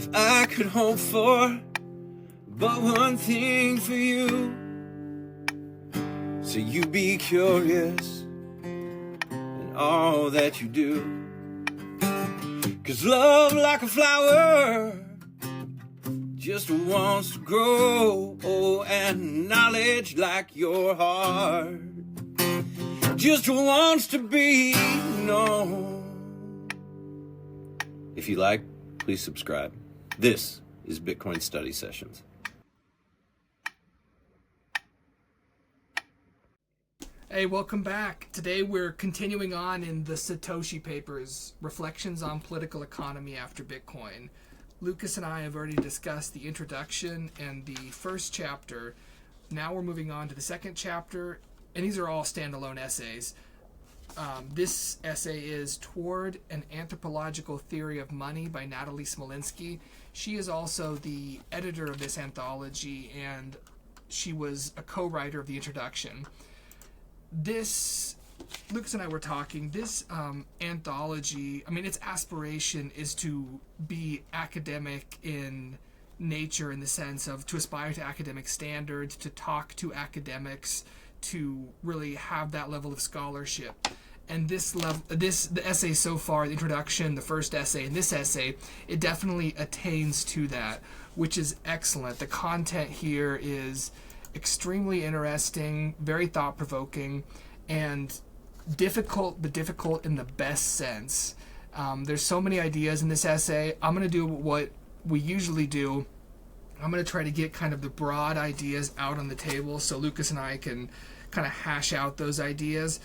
if I could hope for but one thing for you, so you be curious in all that you do. 'Cause love, like a flower, just wants to grow. Oh, and knowledge, like your heart, just wants to be known. If you like, please subscribe. This is Bitcoin Study Sessions. Hey, welcome back. Today we're continuing on in the Satoshi papers, Reflections on Political Economy After Bitcoin. Lucas and I have already discussed the introduction and the first chapter. Now we're moving on to the second chapter, and these are all standalone essays. This essay is Toward an Anthropological Theory of Money by Natalie Smolenski. She is also the editor of this anthology, and she was a co-writer of the introduction. This, Lucas and I were talking, this anthology, I mean, its aspiration is to be academic in nature, in the sense of to aspire to academic standards, to talk to academics, to really have that level of scholarship. And the essay so far, the introduction, the first essay, and this essay, it definitely attains to that, which is excellent. The content here is extremely interesting, very thought-provoking, and difficult, but difficult in the best sense. There's so many ideas in this essay. I'm going to do what we usually do. I'm going to try to get kind of the broad ideas out on the table so Lucas and I can kind of hash out those ideas.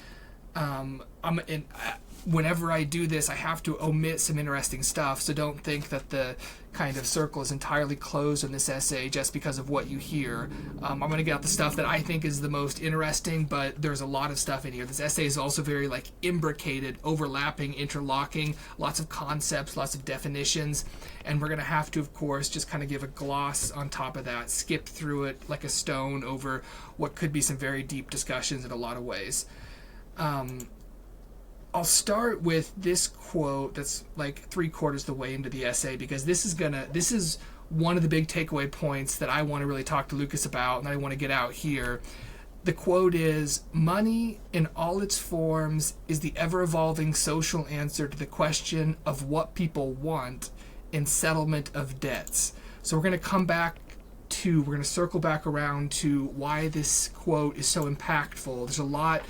Whenever I do this, I have to omit some interesting stuff, so don't think that the kind of circle is entirely closed in this essay just because of what you hear. I'm going to get out the stuff that I think is the most interesting, but there's a lot of stuff in here. This essay is also very imbricated, overlapping, interlocking, lots of concepts, lots of definitions, and we're going to have to, of course, just kind of give a gloss on top of that, skip through it like a stone over what could be some very deep discussions in a lot of ways. I'll start with this quote that's like 3/4 the way into the essay, because this is one of the big takeaway points that I want to really talk to Lucas about and that I want to get out here. The quote is, "Money in all its forms is the ever-evolving social answer to the question of what people want in settlement of debts." So we're going to circle back around to why this quote is so impactful. There's a lot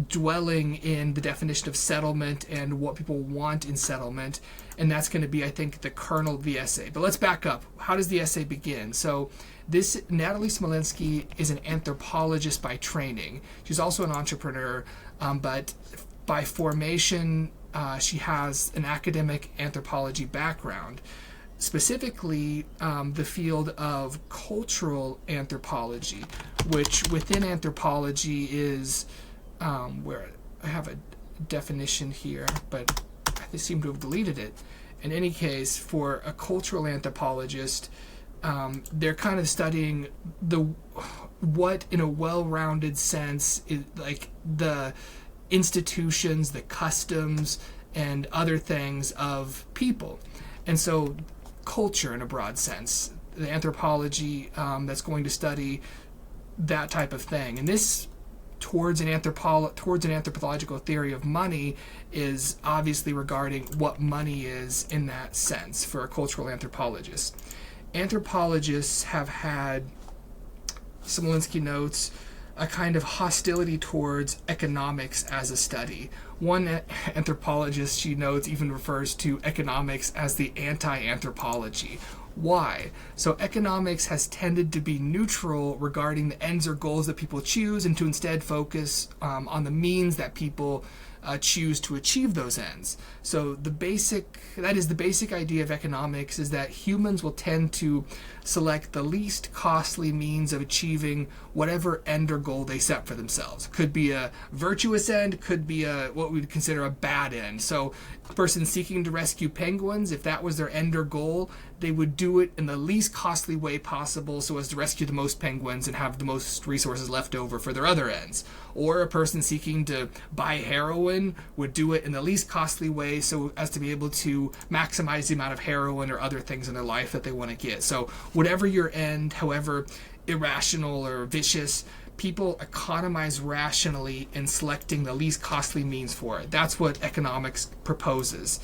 dwelling in the definition of settlement and what people want in settlement, and that's going to be, I think, the kernel of the essay. But let's back up. How does the essay begin? So this Natalie Smolenski is an anthropologist by training. She's also an entrepreneur, but by formation she has an academic anthropology background, specifically the field of cultural anthropology, which within anthropology is where I have a definition here, but I seem to have deleted it. In any case, for a cultural anthropologist, they're kind of studying what in a well-rounded sense is like the institutions, the customs, and other things of people. And so culture in a broad sense, the anthropology that's going to study that type of thing. And this towards an anthropological theory of money is obviously regarding what money is in that sense for a cultural anthropologist. Anthropologists have had, Smolenski notes, a kind of hostility towards economics as a study. One anthropologist, she notes, even refers to economics as the anti-anthropology. Why? So economics has tended to be neutral regarding the ends or goals that people choose, and to instead focus on the means that people choose to achieve those ends. So the basic idea of economics is that humans will tend to select the least costly means of achieving whatever end or goal they set for themselves. Could be a virtuous end, could be what we would consider a bad end. So A person seeking to rescue penguins, if that was their end or goal, they would do it in the least costly way possible so as to rescue the most penguins and have the most resources left over for their other ends. Or a person seeking to buy heroin would do it in the least costly way so as to be able to maximize the amount of heroin or other things in their life that they want to get. So whatever your end, however irrational or vicious, people economize rationally in selecting the least costly means for it. That's what economics proposes.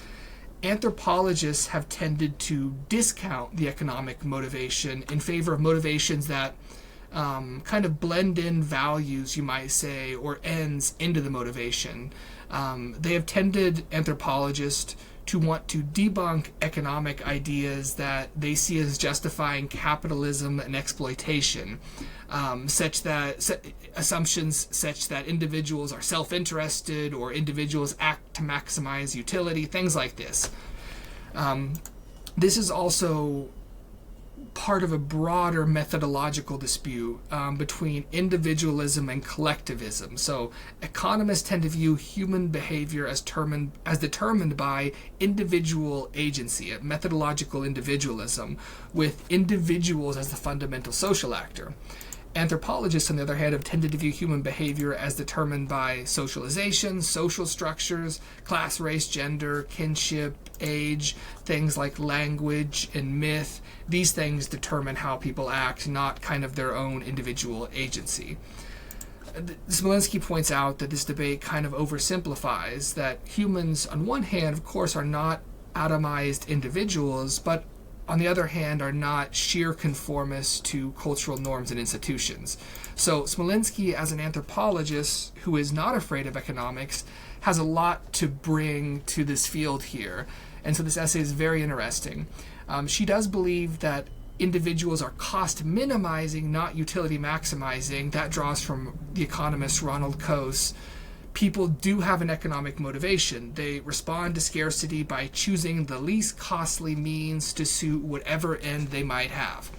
Anthropologists have tended to discount the economic motivation in favor of motivations that kind of blend in values, you might say, or ends into the motivation. They have tended, anthropologists, to want to debunk economic ideas that they see as justifying capitalism and exploitation, assumptions such that individuals are self-interested or individuals act to maximize utility, things like this. This is also part of a broader methodological dispute between individualism and collectivism. So economists tend to view human behavior as determined by individual agency, a methodological individualism, with individuals as the fundamental social actor. Anthropologists, on the other hand, have tended to view human behavior as determined by socialization, social structures, class, race, gender, kinship, age, things like language and myth. These things determine how people act, not kind of their own individual agency. Smolenski points out that this debate kind of oversimplifies that humans, on one hand, of course, are not atomized individuals, but on the other hand, are not sheer conformists to cultural norms and institutions. So Smolenski, as an anthropologist who is not afraid of economics, has a lot to bring to this field here. And so this essay is very interesting. She does believe that individuals are cost minimizing, not utility maximizing. That draws from the economist Ronald Coase. People do have an economic motivation. They respond to scarcity by choosing the least costly means to suit whatever end they might have.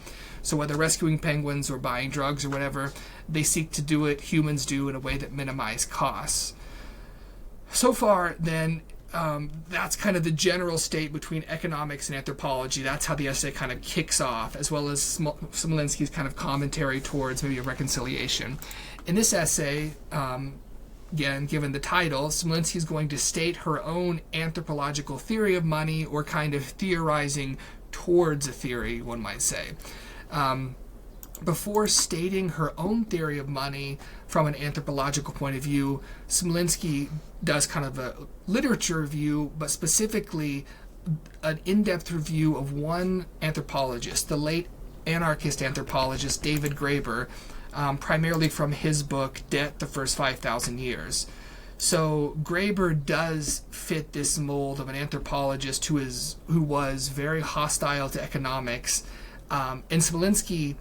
So whether rescuing penguins or buying drugs or whatever, they seek to do it, humans do, in a way that minimize costs. So far, then, that's kind of the general state between economics and anthropology. That's how the essay kind of kicks off, as well as Smolenski's kind of commentary towards maybe a reconciliation. In this essay, again, given the title, Smolenski is going to state her own anthropological theory of money, or kind of theorizing towards a theory, one might say. Before stating her own theory of money from an anthropological point of view, Smolenski does kind of a literature review, but specifically an in-depth review of one anthropologist, the late anarchist anthropologist David Graeber, primarily from his book, Debt, the First 5,000 Years. So Graeber does fit this mold of an anthropologist who was very hostile to economics. And Smolenski,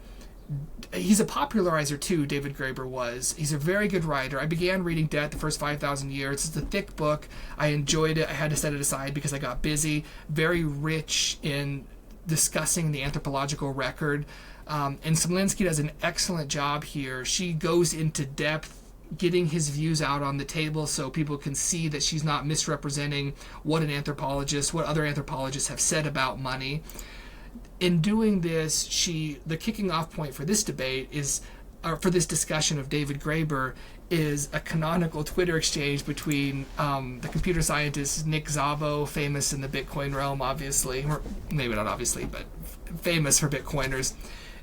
he's a popularizer too, David Graeber was. He's a very good writer. I began reading Debt, the First 5,000 Years. It's a thick book. I enjoyed it. I had to set it aside because I got busy. Very rich in discussing the anthropological record. And Smolenski does an excellent job here. She goes into depth, getting his views out on the table so people can see that she's not misrepresenting what other anthropologists have said about money. In doing this, the kicking off point for this debate for this discussion of David Graeber, is a canonical Twitter exchange between the computer scientist Nick Szabo, famous in the Bitcoin realm, obviously, or maybe not obviously, but famous for Bitcoiners.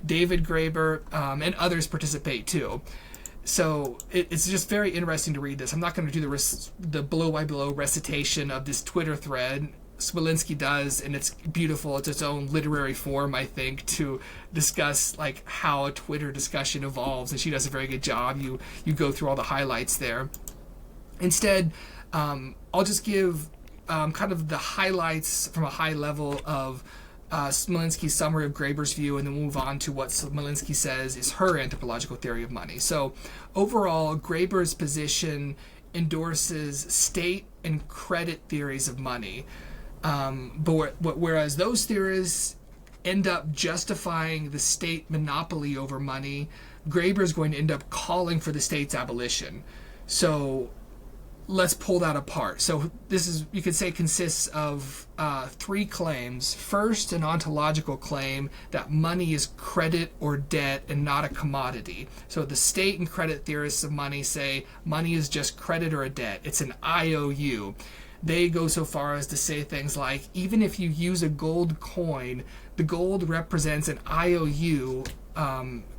David Graeber, and others participate too. So it's just very interesting to read this. I'm not going to do the blow-by-blow recitation of this Twitter thread. Smolenski does, and it's beautiful. It's its own literary form, I think, to discuss like how a Twitter discussion evolves, and she does a very good job. You go through all the highlights there. Instead, I'll just give kind of the highlights from a high level of Smolenski's summary of Graeber's view, and then we'll move on to what Smolenski says is her anthropological theory of money. So overall, Graeber's position endorses state and credit theories of money. But whereas those theories end up justifying the state monopoly over money, Graeber is going to end up calling for the state's abolition. So let's pull that apart. So this is, you could say, consists of three claims. First, an ontological claim that money is credit or debt and not a commodity. So the state and credit theorists of money say money is just credit or a debt. It's an IOU. They go so far as to say things like, even if you use a gold coin, the gold represents an IOU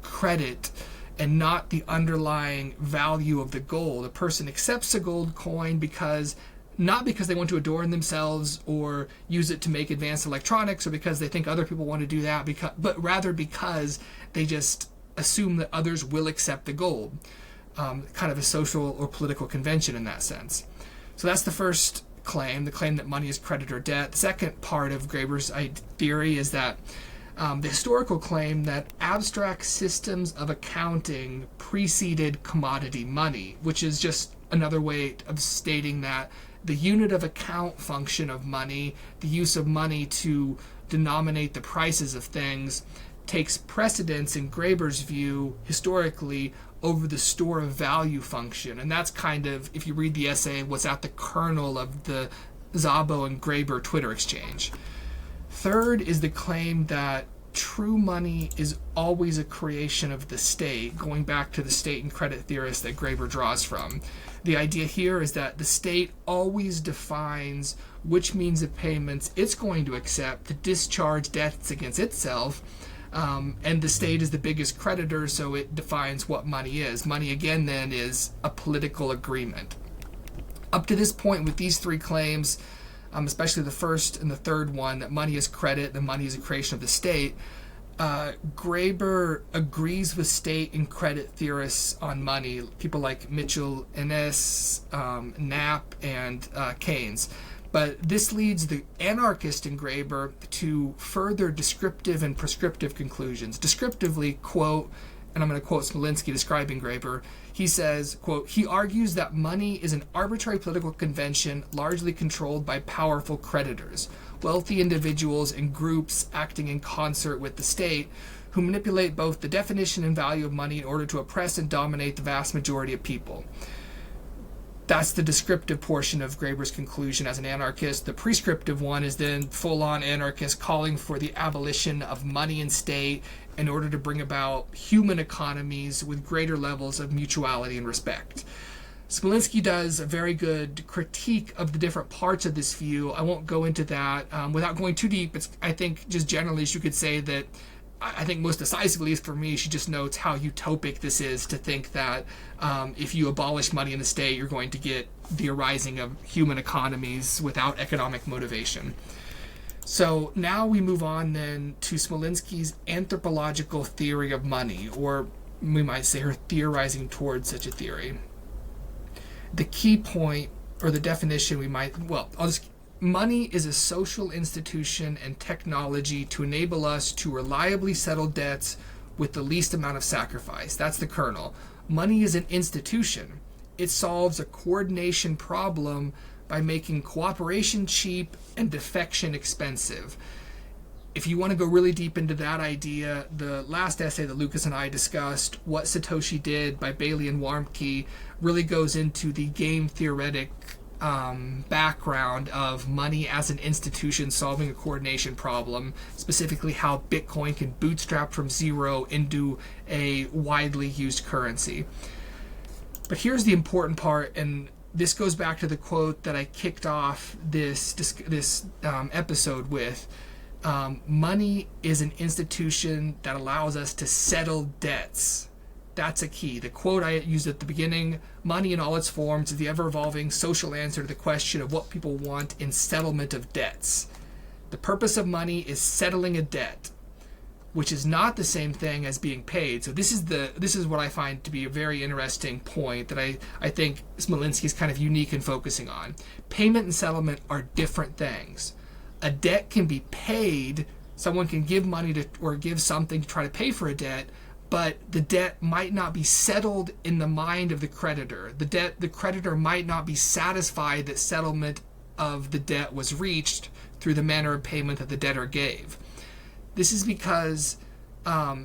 credit and not the underlying value of the gold. A person accepts a gold coin not because they want to adorn themselves or use it to make advanced electronics or because they think other people want to do that, but rather because they just assume that others will accept the gold. Kind of a social or political convention in that sense. So that's the first claim, the claim that money is credit or debt. The second part of Graeber's theory is that the historical claim that abstract systems of accounting preceded commodity money, which is just another way of stating that the unit of account function of money, the use of money to denominate the prices of things, takes precedence in Graeber's view historically over the store of value function. And that's kind of, if you read the essay, what's at the kernel of the Szabo and Graeber Twitter exchange. Third is the claim that true money is always a creation of the state, going back to the state and credit theorist that Graeber draws from. The idea here is that the state always defines which means of payments it's going to accept to discharge debts against itself, and the state is the biggest creditor, so it defines what money is. Money, again, then, is a political agreement. Up to this point, with these three claims, especially the first and the third one, that money is credit, that money is a creation of the state, Graeber agrees with state and credit theorists on money, people like Mitchell, Innes, Knapp, and Keynes. But this leads the anarchist in Graeber to further descriptive and prescriptive conclusions. Descriptively, quote, and I'm going to quote Smolenski describing Graeber, he says, quote, he argues that money is an arbitrary political convention largely controlled by powerful creditors, wealthy individuals and groups acting in concert with the state, who manipulate both the definition and value of money in order to oppress and dominate the vast majority of people. That's the descriptive portion of Graeber's conclusion as an anarchist. The prescriptive one is then full-on anarchist calling for the abolition of money and state in order to bring about human economies with greater levels of mutuality and respect. Smolenski does a very good critique of the different parts of this view. I won't go into that without going too deep. I think just generally you could say that, I think most decisively, at least for me, she just notes how utopic this is to think that if you abolish money in the state, you're going to get the arising of human economies without economic motivation. So now we move on then to Smolenski's anthropological theory of money, or we might say her theorizing towards such a theory. The key point, or the definition money is a social institution and technology to enable us to reliably settle debts with the least amount of sacrifice. That's the kernel. Money is an institution. It solves a coordination problem by making cooperation cheap and defection expensive. If you want to go really deep into that idea, the last essay that Lucas and I discussed, What Satoshi Did by Bailey and Warmke, really goes into the game theoretic background of money as an institution solving a coordination problem, specifically how Bitcoin can bootstrap from zero into a widely used currency. But here's the important part, and this goes back to the quote that I kicked off this episode with. Money is an institution that allows us to settle debts. That's a key. The quote I used at the beginning, money in all its forms is the ever-evolving social answer to the question of what people want in settlement of debts. The purpose of money is settling a debt, which is not the same thing as being paid. So this is what I find to be a very interesting point that I think Smolenski is kind of unique in focusing on. Payment and settlement are different things. A debt can be paid. Someone can give money to or give something to try to pay for a debt, but the debt might not be settled in the mind of the creditor. The creditor might not be satisfied that settlement of the debt was reached through the manner of payment that the debtor gave. This is because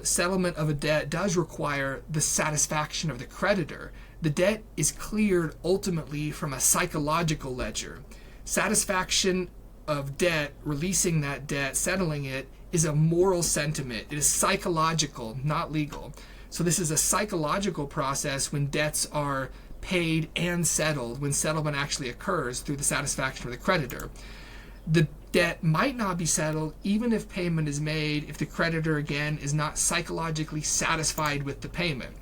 settlement of a debt does require the satisfaction of the creditor. The debt is cleared ultimately from a psychological ledger. Satisfaction of debt, releasing that debt, settling it, is a moral sentiment. It is psychological, not legal. So this is a psychological process when debts are paid and settled, when settlement actually occurs through the satisfaction of the creditor. The debt might not be settled even if payment is made, if the creditor, again, is not psychologically satisfied with the payment.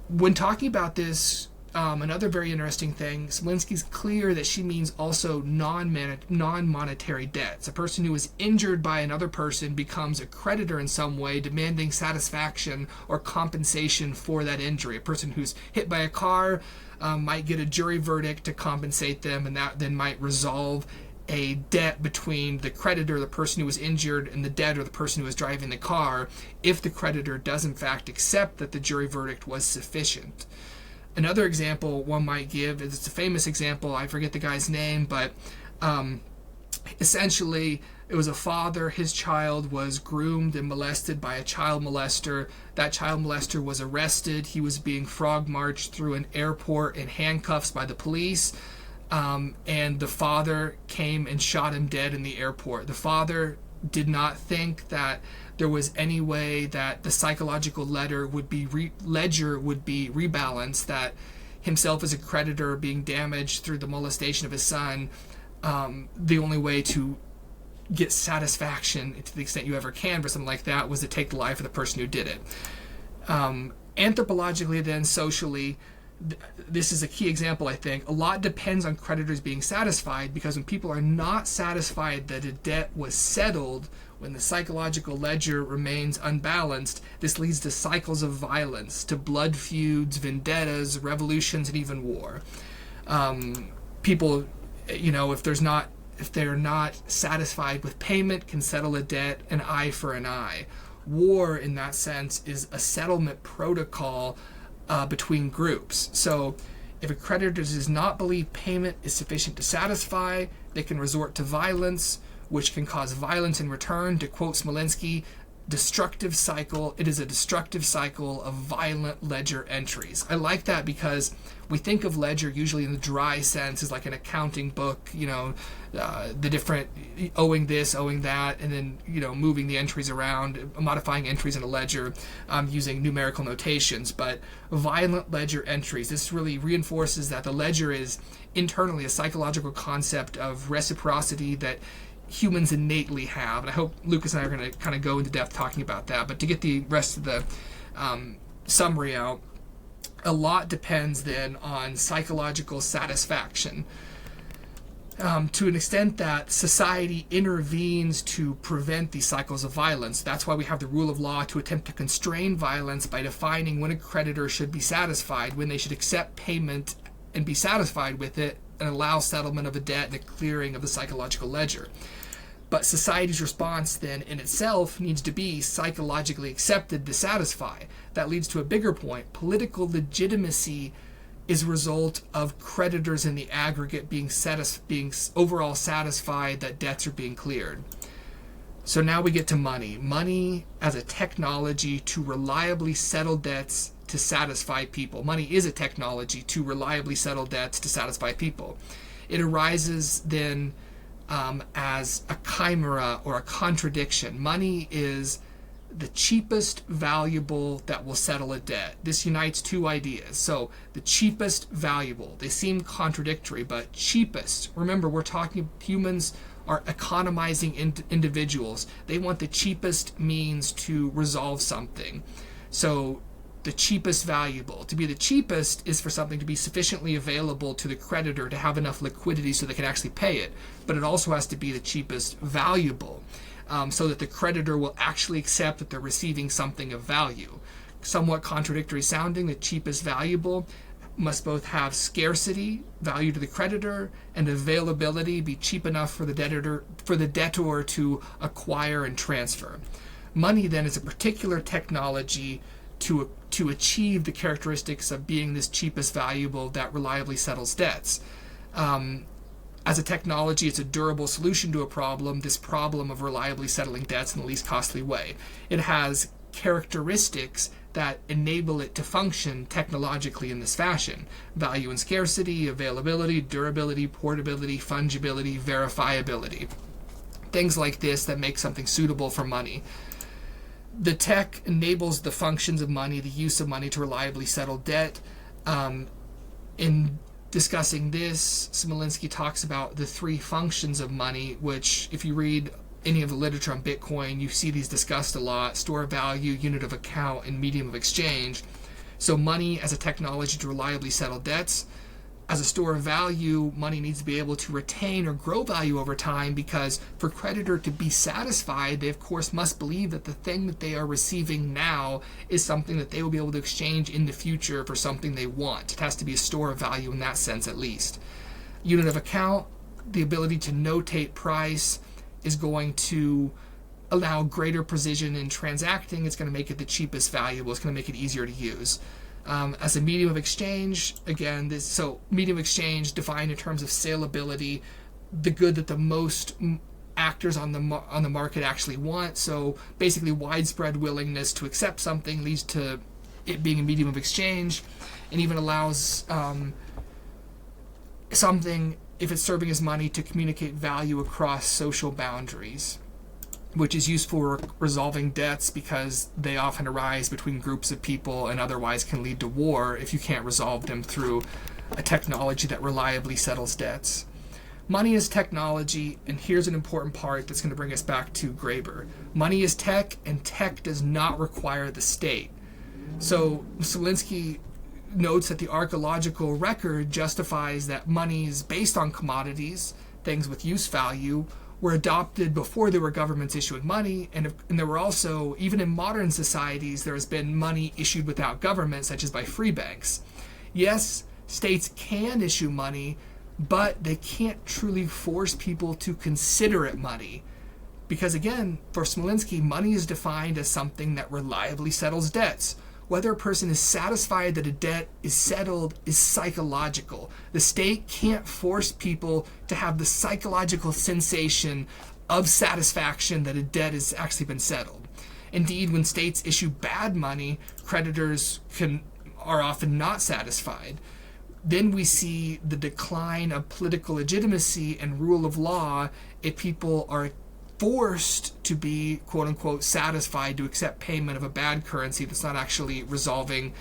When talking about this, another very interesting thing, Smolenski's clear that she means also non-monetary debts. A person who is injured by another person becomes a creditor in some way, demanding satisfaction or compensation for that injury. A person who's hit by a car might get a jury verdict to compensate them, and that then might resolve a debt between the creditor, the person who was injured, and the debtor, the person who was driving the car, if the creditor does in fact accept that the jury verdict was sufficient. Another example one might give is, it's a famous example, I forget the guy's name, but essentially it was a father, his child was groomed and molested by a child molester. That child molester was arrested. He was being frog marched through an airport in handcuffs by the police. And the father came and shot him dead in the airport. The father did not think that there was any way that the psychological ledger would be rebalanced, that himself as a creditor being damaged through the molestation of his son, the only way to get satisfaction, to the extent you ever can for something like that, was to take the life of the person who did it. Anthropologically, then, socially, this is a key example, I think. A lot depends on creditors being satisfied, because when people are not satisfied that a debt was settled, when the psychological ledger remains unbalanced, this leads to cycles of violence, to blood feuds, vendettas, revolutions, and even war. People, if they're not satisfied with payment, can settle a debt an eye for an eye. War, in that sense, is a settlement protocol between groups. So if a creditor does not believe payment is sufficient to satisfy, they can resort to violence, which can cause violence in return. To quote Smolenski, destructive cycle. It is a destructive cycle of violent ledger entries. I like that because we think of ledger usually in the dry sense as like an accounting book, the different owing this, owing that, and then, moving the entries around, modifying entries in a ledger using numerical notations. But violent ledger entries, this really reinforces that the ledger is internally a psychological concept of reciprocity that humans innately have. And I hope Lucas and I are going to kind of go into depth talking about that. But to get the rest of the summary out, a lot depends then on psychological satisfaction. To an extent that society intervenes to prevent these cycles of violence. That's why we have the rule of law to attempt to constrain violence by defining when a creditor should be satisfied, when they should accept payment and be satisfied with it, and allow settlement of a debt and the clearing of the psychological ledger. But society's response then in itself needs to be psychologically accepted to satisfy. That leads to a bigger point. Political legitimacy is a result of creditors in the aggregate being overall satisfied that debts are being cleared. So now we get to money. Money as a technology to reliably settle debts to satisfy people. Money is a technology to reliably settle debts to satisfy people. It arises then as a chimera or a contradiction. Money is the cheapest valuable that will settle a debt. This unites two ideas. So the cheapest valuable, they seem contradictory, but cheapest. Remember, we're talking, humans are economizing individuals. They want the cheapest means to resolve something. So the cheapest valuable. To be the cheapest is for something to be sufficiently available to the creditor to have enough liquidity so they can actually pay it. But it also has to be the cheapest valuable, so that the creditor will actually accept that they're receiving something of value. Somewhat contradictory sounding, the cheapest valuable must both have scarcity, value to the creditor, and availability, be cheap enough for the debtor to acquire and transfer. Money then is a particular technology to achieve the characteristics of being this cheapest valuable that reliably settles debts. As a technology, it's a durable solution to a problem, this problem of reliably settling debts in the least costly way. It has characteristics that enable it to function technologically in this fashion. Value and scarcity, availability, durability, portability, fungibility, verifiability. Things like this that make something suitable for money. The tech enables the functions of money, the use of money to reliably settle debt. In discussing this, Smolenski talks about the three functions of money, which if you read any of the literature on Bitcoin, you see these discussed a lot: store of value, unit of account, and medium of exchange. So money as a technology to reliably settle debts. As a store of value, money needs to be able to retain or grow value over time, because for creditor to be satisfied, they of course must believe that the thing that they are receiving now is something that they will be able to exchange in the future for something they want. It has to be a store of value in that sense, at least. Unit of account, the ability to notate price, is going to allow greater precision in transacting. It's going to make it the cheapest valuable. It's going to make it easier to use. As a medium of exchange, again, medium of exchange defined in terms of saleability, the good that the most actors on the market actually want. So basically, widespread willingness to accept something leads to it being a medium of exchange, and even allows something, if it's serving as money, to communicate value across social boundaries, which is useful for resolving debts, because they often arise between groups of people and otherwise can lead to war if you can't resolve them through a technology that reliably settles debts. Money is technology, and here's an important part that's going to bring us back to Graeber. Money is tech, and tech does not require the state. So Smolenski notes that the archaeological record justifies that monies based on commodities, things with use value, were adopted before there were governments issuing money, and there were also, even in modern societies, there has been money issued without government, such as by free banks. Yes, states can issue money, but they can't truly force people to consider it money. Because again, for Smolenski, money is defined as something that reliably settles debts. Whether a person is satisfied that a debt is settled is psychological. The state can't force people to have the psychological sensation of satisfaction that a debt has actually been settled. Indeed, when states issue bad money, creditors are often not satisfied. Then we see the decline of political legitimacy and rule of law if people are forced to be, quote-unquote, satisfied to accept payment of a bad currency that's not actually resolving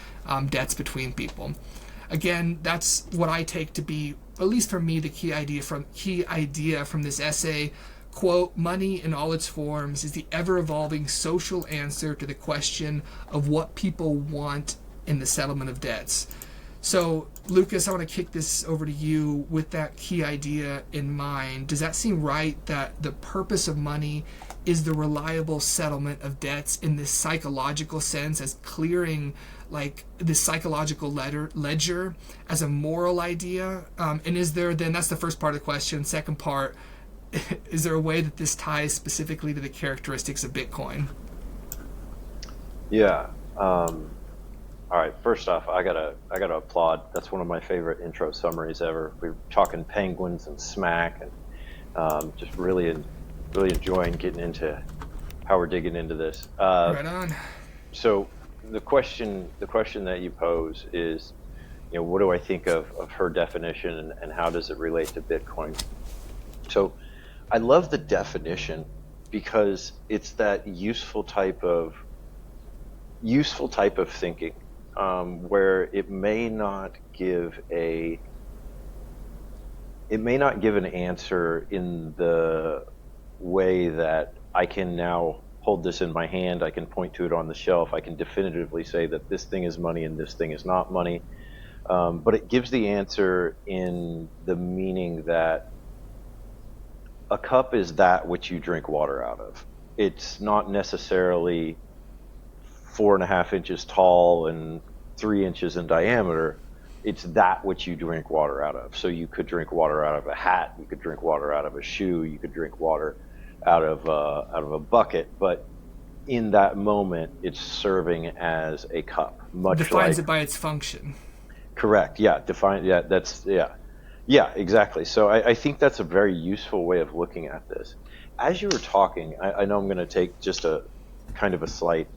debts between people. Again, that's what I take to be, at least for me, the key idea from this essay. Quote, money in all its forms is the ever-evolving social answer to the question of what people want in the settlement of debts. So, Lucas, I want to kick this over to you with that key idea in mind. Does that seem right, that the purpose of money is the reliable settlement of debts in this psychological sense, as clearing like this psychological ledger as a moral idea? And is there then, that's the first part of the question. Second part, is there a way that this ties specifically to the characteristics of Bitcoin? Yeah. All right. First off, I gotta applaud. That's one of my favorite intro summaries ever. We were talking penguins and smack, and just really enjoying getting into how we're digging into this. Right on. So the question that you pose is, what do I think of her definition, and how does it relate to Bitcoin? So I love the definition because it's that useful type of thinking. Where it may not give an answer in the way that I can now hold this in my hand, I can point to it on the shelf, I can definitively say that this thing is money and this thing is not money. But it gives the answer in the meaning that a cup is that which you drink water out of. It's not necessarily 4.5 inches tall and 3 inches in diameter. It's that which you drink water out of. So you could drink water out of a hat, you could drink water out of a shoe, you could drink water out of a bucket, but in that moment it's serving as a cup. Defines it by its function. Correct. Yeah. Yeah, exactly. So I think that's a very useful way of looking at this. As you were talking, I know I'm going to take just a kind of a slight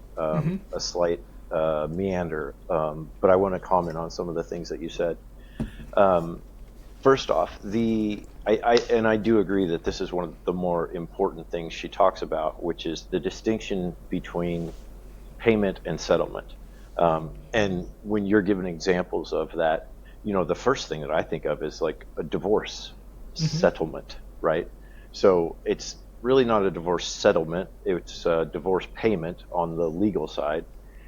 meander, but I want to comment on some of the things that you said. First off, I do agree that this is one of the more important things she talks about, which is the distinction between payment and settlement. And when you're given examples of that, the first thing that I think of is like a divorce settlement, right? So it's really not a divorce settlement, it's a divorce payment on the legal side.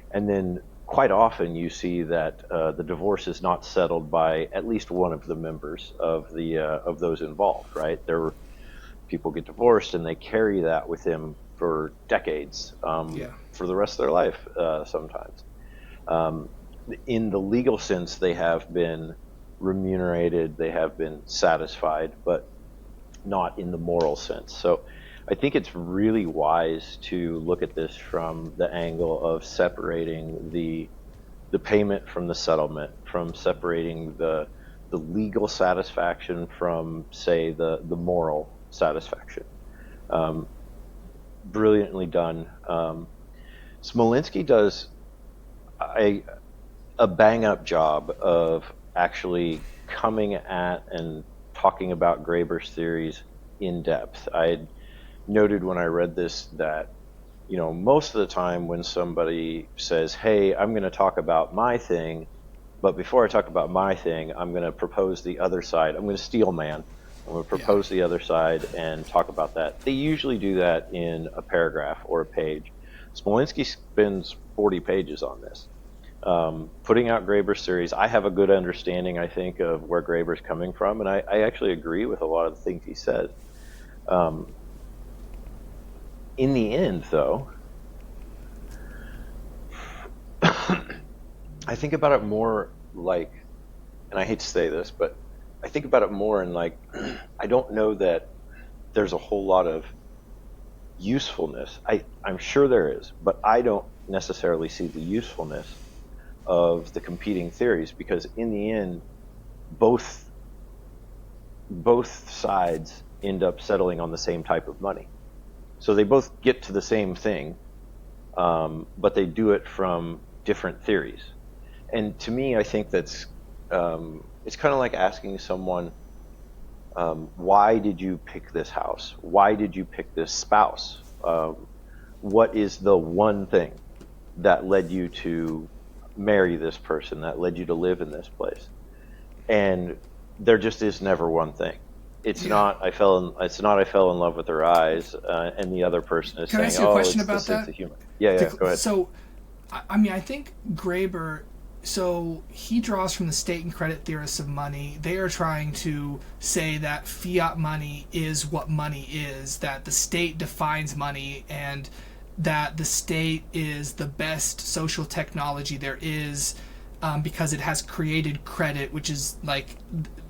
And then quite often you see that the divorce is not settled by at least one of the members of those involved, right? People get divorced and they carry that with them for decades, for the rest of their life sometimes. In the legal sense, they have been remunerated, they have been satisfied, but not in the moral sense. So I think it's really wise to look at this from the angle of separating the payment from the settlement, from separating the legal satisfaction from, say, the moral satisfaction. Brilliantly done. Smolenski does a bang-up job of actually coming at and talking about Graeber's theories in depth. I had noted when I read this that, most of the time when somebody says, hey, I'm going to talk about my thing, but before I talk about my thing, I'm going to propose the other side. I'm going to steal man. I'm going to propose the other side and talk about that. They usually do that in a paragraph or a page. Smolenski spends 40 pages on this. Putting out Graeber's theories. I have a good understanding, I think, of where Graeber's coming from, and I actually agree with a lot of the things he says. In the end, though, I think about it more like, and I hate to say this, but I think about it more in like, I don't know that there's a whole lot of usefulness. I'm sure there is, but I don't necessarily see the usefulness of the competing theories, because in the end, both sides end up settling on the same type of money. So they both get to the same thing, but they do it from different theories. And to me, I think that's it's kind of like asking someone, why did you pick this house? Why did you pick this spouse? What is the one thing that led you to marry this person, that led you to live in this place? And there just is never one thing. It's not I fell in love with her eyes, and the other person is Can saying, I ask you a question it's about the sense that? of humor. Yeah, go ahead. So, I think Graeber, so he draws from the state and credit theorists of money. They are trying to say that fiat money is what money is, that the state defines money, and that the state is the best social technology there is, because it has created credit, which is like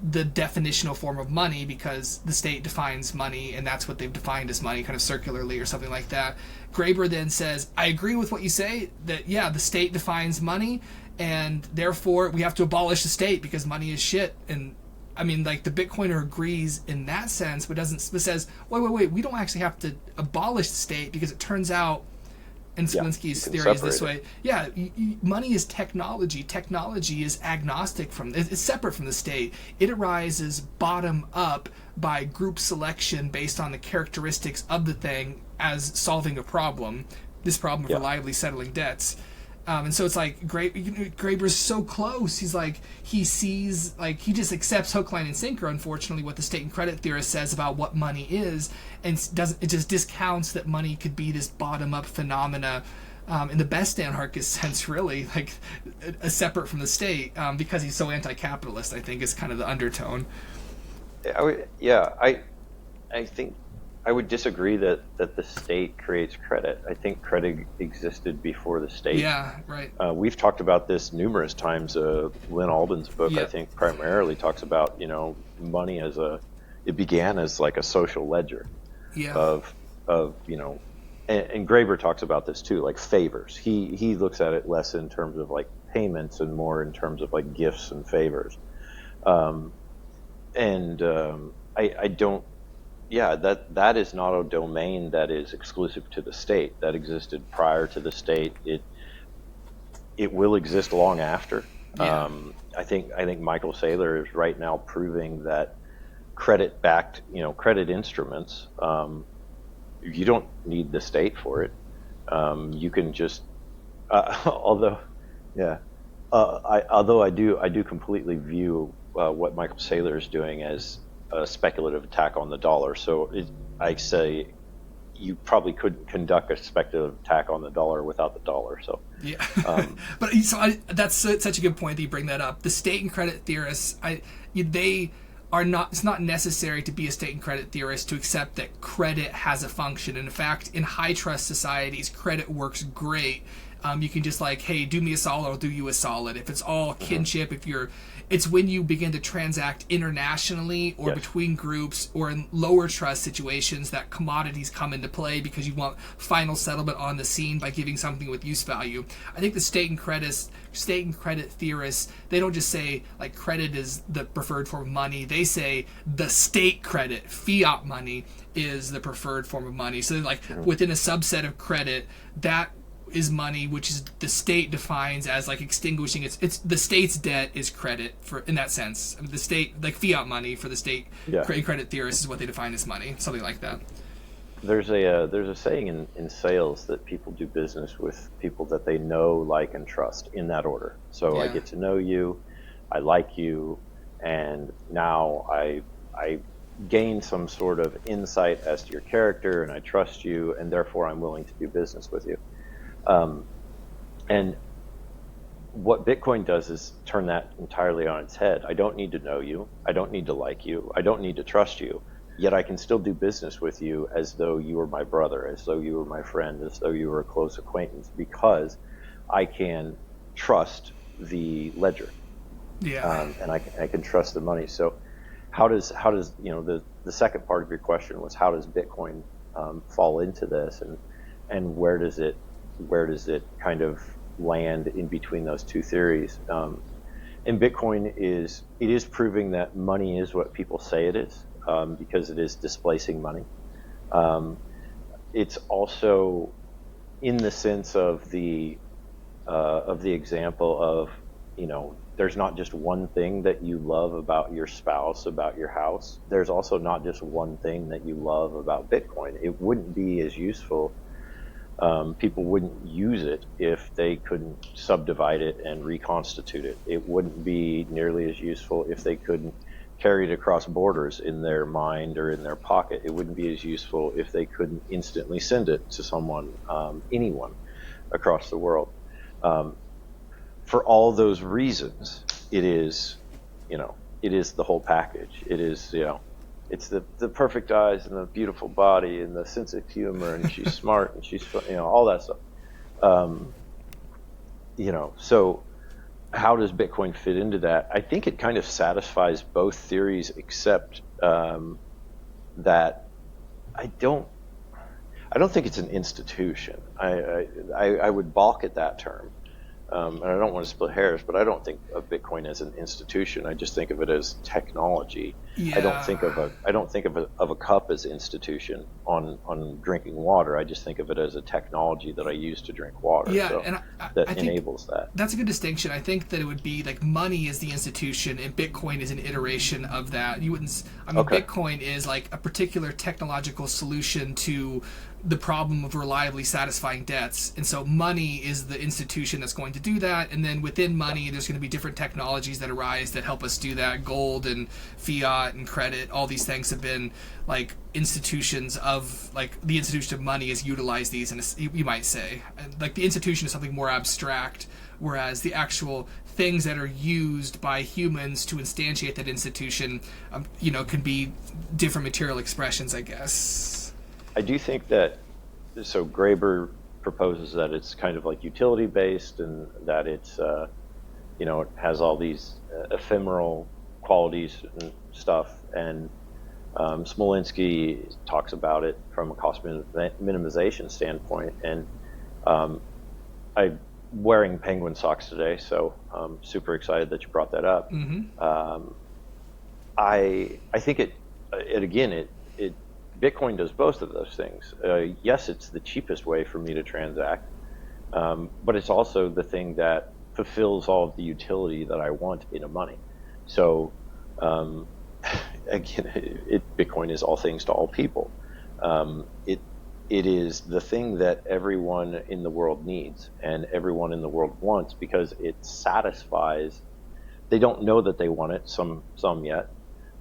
the definitional form of money, because the state defines money, and that's what they've defined as money, kind of circularly or something like that. Graeber then says, I agree with what you say, that the state defines money, and therefore we have to abolish the state because money is shit. And I mean, like, the Bitcoiner agrees in that sense, but says, wait, we don't actually have to abolish the state, because it turns out, and Smolenski's theory is this way. Yeah, money is technology. Technology is agnostic it's separate from the state. It arises bottom up by group selection based on the characteristics of the thing as solving a problem. This problem of reliably settling debts. And so it's like Graeber's so close. He's like, he sees, like, he just accepts hook, line, and sinker, unfortunately, what the state and credit theorist says about what money is, and it just discounts that money could be this bottom-up phenomena, in the best anarchist sense, really, like, separate from the state, because he's so anti-capitalist, I think, is kind of the undertone. I think I would disagree that the state creates credit. I think credit existed before the state. Yeah, right. We've talked about this numerous times. Lynn Alden's book, I think, primarily talks about, money it began as like a social ledger of and Graeber talks about this too, like favors. He looks at it less in terms of like payments and more in terms of like gifts and favors. I don't. Yeah, that is not a domain that is exclusive to the state. That existed prior to the state. it will exist long after. Yeah. I think Michael Saylor is right now proving that credit-backed, credit instruments, you don't need the state for it. You can just, although, yeah, I do completely view what Michael Saylor is doing as a speculative attack on the dollar. So I say you probably couldn't conduct a speculative attack on the dollar without the dollar. So Yeah, that's such a good point that you bring that up. The state and credit theorists, they are not. It's not necessary to be a state and credit theorist to accept that credit has a function. And in fact, in high trust societies, credit works great. You can just like, hey, do me a solid, I'll do you a solid. If it's all kinship, it's when you begin to transact internationally or between groups or in lower trust situations that commodities come into play because you want final settlement on the scene by giving something with use value. I think the state and credit theorists, they don't just say like credit is the preferred form of money. They say the state credit, fiat money, is the preferred form of money. So like within a subset of credit, that is money which is the state defines as like extinguishing it's the state's debt is credit for in that sense. I mean, the state, like fiat money for the state credit theorists, is what they define as money, something like that. there's a saying in sales that people do business with people that they know, like, and trust in that order. So I get to know you, I like you, and now I gain some sort of insight as to your character, and I trust you, and therefore I'm willing to do business with you. And what Bitcoin does is turn that entirely on its head. I don't need to know you. I don't need to like you. I don't need to trust you. Yet I can still do business with you as though you were my brother, as though you were my friend, as though you were a close acquaintance, because I can trust the ledger. And I can trust the money. So how does the second part of your question was, how does Bitcoin fall into this, and where does it kind of land in between those two theories? And Bitcoin is proving that money is what people say it is, because it is displacing money. It's also in the sense of the example of, there's not just one thing that you love about your spouse, about your house. There's also not just one thing that you love about Bitcoin. It wouldn't be as useful. People wouldn't use it if they couldn't subdivide it and reconstitute it. It wouldn't be nearly as useful if they couldn't carry it across borders in their mind or in their pocket. It wouldn't be as useful if they couldn't instantly send it to someone, anyone across the world. For all those reasons, it is the whole package. It is, it's the perfect eyes and the beautiful body and the sense of humor, and she's smart and she's, all that stuff. So how does Bitcoin fit into that? I think it kind of satisfies both theories, except that I don't think it's an institution. I would balk at that term. And I don't want to split hairs, but I don't think of Bitcoin as an institution. I just think of it as technology. I don't think of a cup as institution on drinking water. I just think of it as a technology that I use to drink water. And that enables that. That's a good distinction. I think that it would be like money is the institution and Bitcoin is an iteration of that. Bitcoin is like a particular technological solution to the problem of reliably satisfying debts, and so money is the institution that's going to do that, and then within money there's going to be different technologies that arise that help us do that. Gold and fiat and credit, all these things have been like institutions of, like, the institution of money has utilized these, and you might say like the institution is something more abstract, whereas the actual things that are used by humans to instantiate that institution can be different material expressions, I guess. I do think that, so Graeber proposes that it's kind of like utility based, and that it's, it has all these ephemeral qualities and stuff. And Smolenski talks about it from a cost minimization standpoint. And I'm wearing penguin socks today, so I'm super excited that you brought that up. I think it Bitcoin does both of those things. Yes, it's the cheapest way for me to transact, but it's also the thing that fulfills all of the utility that I want in a money. So again, Bitcoin is all things to all people. It is the thing that everyone in the world needs and everyone in the world wants, because it satisfies. They don't know that they want it, some yet,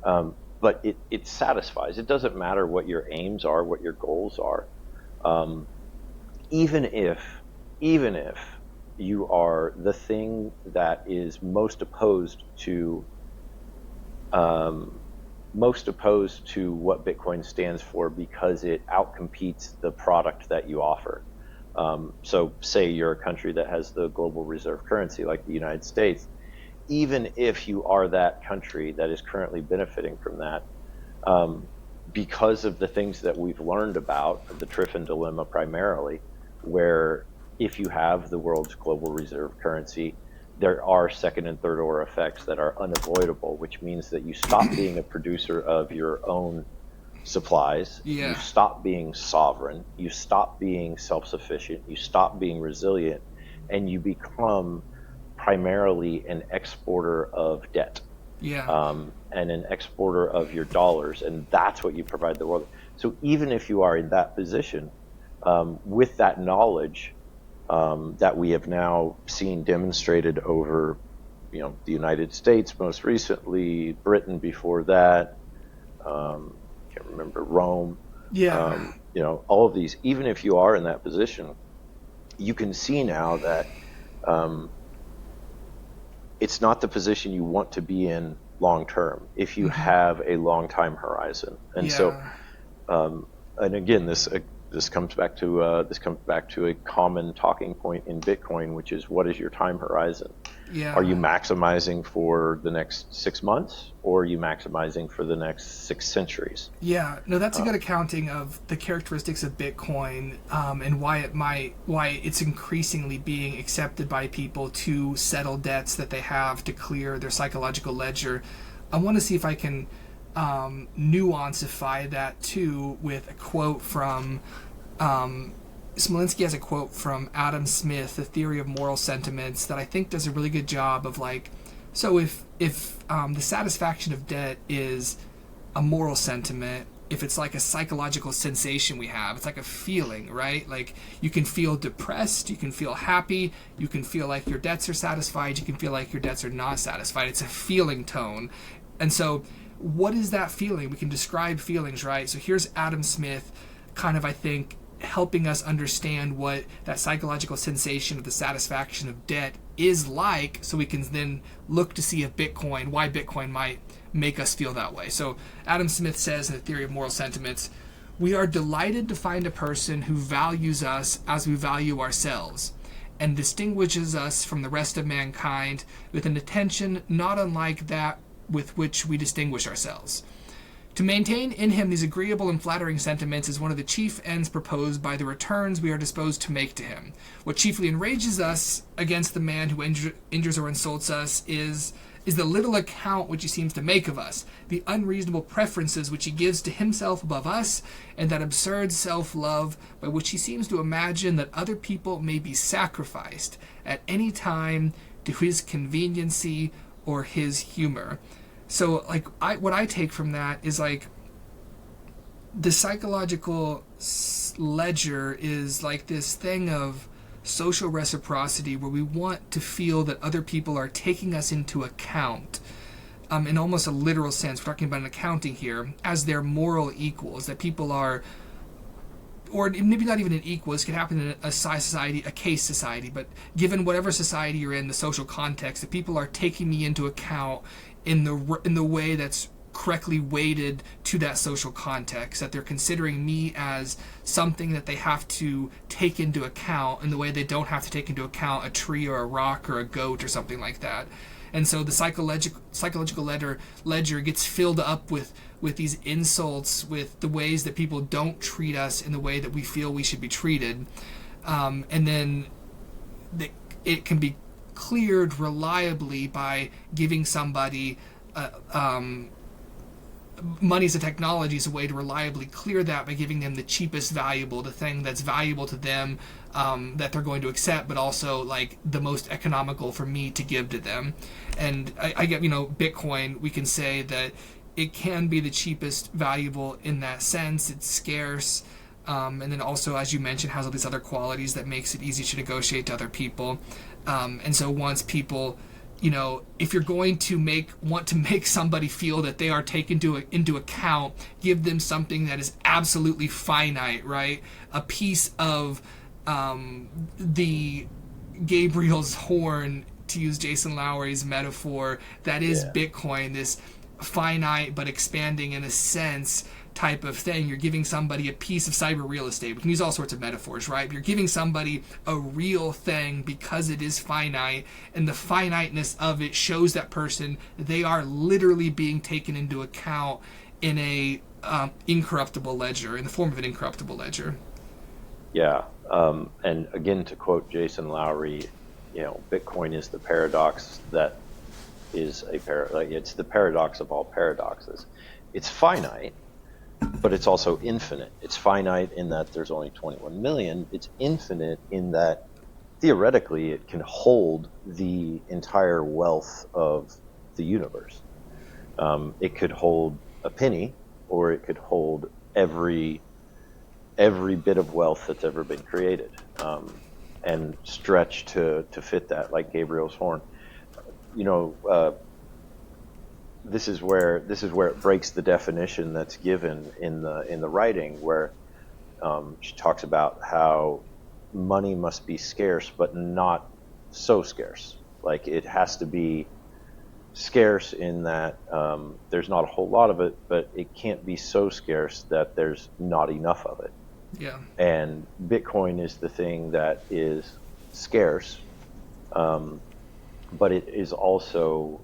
but it satisfies. It doesn't matter what your aims are, what your goals are. Even if you are the thing that is most opposed to what Bitcoin stands for, because it outcompetes the product that you offer. So say you're a country that has the global reserve currency like the United States. Even if you are that country that is currently benefiting from that, because of the things that we've learned about, the Triffin dilemma primarily, where if you have the world's global reserve currency, there are second and third order effects that are unavoidable, which means that you stop being a producer of your own supplies, you stop being sovereign, you stop being self-sufficient, you stop being resilient, and you become primarily an exporter of debt, and an exporter of your dollars, and that's what you provide the world. So even if you are in that position, with that knowledge, that we have now seen demonstrated over, the United States most recently, Britain before that, can't remember, Rome, all of these. Even if you are in that position, you can see now that it's not the position you want to be in long term if you have a long time horizon. And so, and again, this comes back to a common talking point in Bitcoin, which is, what is your time horizon? Are you maximizing for the next 6 months, or are you maximizing for the next 6 centuries? No, that's a good accounting of the characteristics of Bitcoin, and why it's increasingly being accepted by people to settle debts that they have, to clear their psychological ledger. I want to see if I can nuancify that too with a quote from Smolenski has a quote from Adam Smith, The Theory of Moral Sentiments, that I think does a really good job of so if the satisfaction of debt is a moral sentiment, if it's like a psychological sensation we have, it's like a feeling, right? Like, you can feel depressed, you can feel happy, you can feel like your debts are satisfied, you can feel like your debts are not satisfied. It's a feeling tone. And so what is that feeling? We can describe feelings, right? So here's Adam Smith kind of, I think, helping us understand what that psychological sensation of the satisfaction of debt is like, so we can then look to see if why Bitcoin might make us feel that way. So Adam Smith says in The Theory of Moral Sentiments, "We are delighted to find a person who values us as we value ourselves, and distinguishes us from the rest of mankind with an attention not unlike that with which we distinguish ourselves. To maintain in him these agreeable and flattering sentiments is one of the chief ends proposed by the returns we are disposed to make to him. What chiefly enrages us against the man who injures or insults us is the little account which he seems to make of us, the unreasonable preferences which he gives to himself above us, and that absurd self-love by which he seems to imagine that other people may be sacrificed at any time to his conveniency or his humor." So, what I take from that is, the psychological ledger is like this thing of social reciprocity, where we want to feel that other people are taking us into account, in almost a literal sense. We're talking about an accounting here, as their moral equals, that people are, or maybe not even an equal. This could happen in a society, a case society, but given whatever society you're in, the social context, that people are taking me into account in the way that's correctly weighted to that social context, that they're considering me as something that they have to take into account in the way they don't have to take into account a tree or a rock or a goat or something like that. And so the psychological ledger gets filled up with these insults, with the ways that people don't treat us in the way that we feel we should be treated, and then it can be cleared reliably by giving somebody money as a technology is a way to reliably clear that by giving them the cheapest valuable, the thing that's valuable to them, that they're going to accept, but also like the most economical for me to give to them. And I get, Bitcoin, we can say that it can be the cheapest valuable in that sense. It's scarce. And then also, as you mentioned, has all these other qualities that makes it easy to negotiate to other people. And so once people, if you're going to want to make somebody feel that they are taken into account, give them something that is absolutely finite, right? A piece of the Gabriel's horn, to use Jason Lowery's metaphor, that is Bitcoin, this finite but expanding in a sense type of thing. You're giving somebody a piece of cyber real estate. We can use all sorts of metaphors, right? You're giving somebody a real thing because it is finite, and the finiteness of it shows that person they are literally being taken into account in a incorruptible ledger, in the form of an incorruptible ledger. Yeah, and again, to quote Jason Lowery, Bitcoin is the paradox that is it's the paradox of all paradoxes. It's finite, but it's also infinite. It's finite in that there's only 21 million. It's infinite in that theoretically it can hold the entire wealth of the universe. It could hold a penny, or it could hold every bit of wealth that's ever been created, and stretch to fit that, like Gabriel's horn. This is where it breaks the definition that's given in the writing, where she talks about how money must be scarce, but not so scarce. Like, it has to be scarce in that there's not a whole lot of it, but it can't be so scarce that there's not enough of it. Yeah. And Bitcoin is the thing that is scarce, but it is also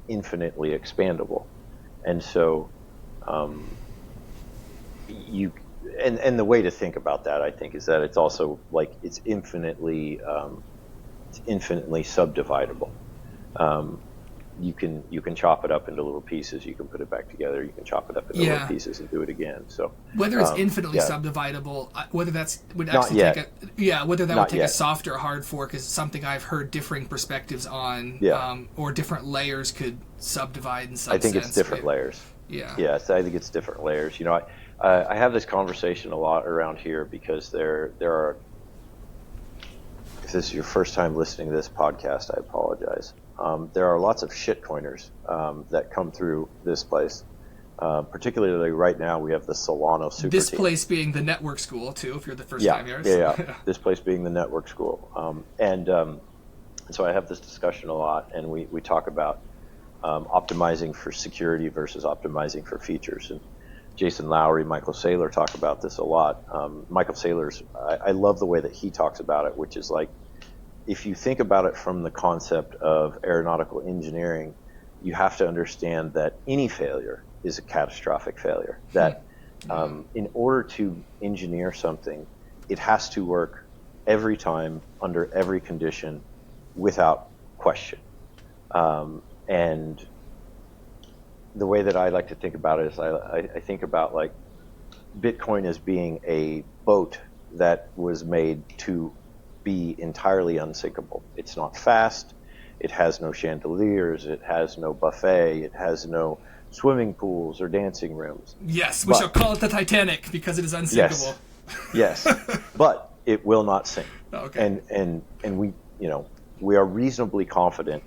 infinitely expandable. And so and the way to think about that, I think, is that it's also like it's infinitely subdividable. You can chop it up into little pieces. You can put it back together. You can chop it up into little pieces and do it again. So whether it's infinitely subdividable, whether that would actually take a soft or hard fork is something I've heard differing perspectives on. Yeah. Or different layers could subdivide in some sense. I think it's different layers. Yeah. Yes, I think it's different layers. I have this conversation a lot around here because there are. If this is your first time listening to this podcast, I apologize. There are lots of shitcoiners that come through this place. Particularly right now, we have the Solano super This team. Place being the network school, too, if you're the first time here. Yeah. This place being the network school. And so I have this discussion a lot, and we talk about optimizing for security versus optimizing for features. And Jason Lowery, Michael Saylor talk about this a lot. Michael Saylor's, I love the way that he talks about it, which is like, if you think about it from the concept of aeronautical engineering, you have to understand that any failure is a catastrophic failure. That in order to engineer something, it has to work every time, under every condition, without question. And the way that I like to think about it is I think about like Bitcoin as being a boat that was made to be entirely unsinkable. It's not fast. It has no chandeliers. It has no buffet. It has no swimming pools or dancing rooms. Yes, we shall call it the Titanic because it is unsinkable. Yes, but it will not sink. Okay. And we are reasonably confident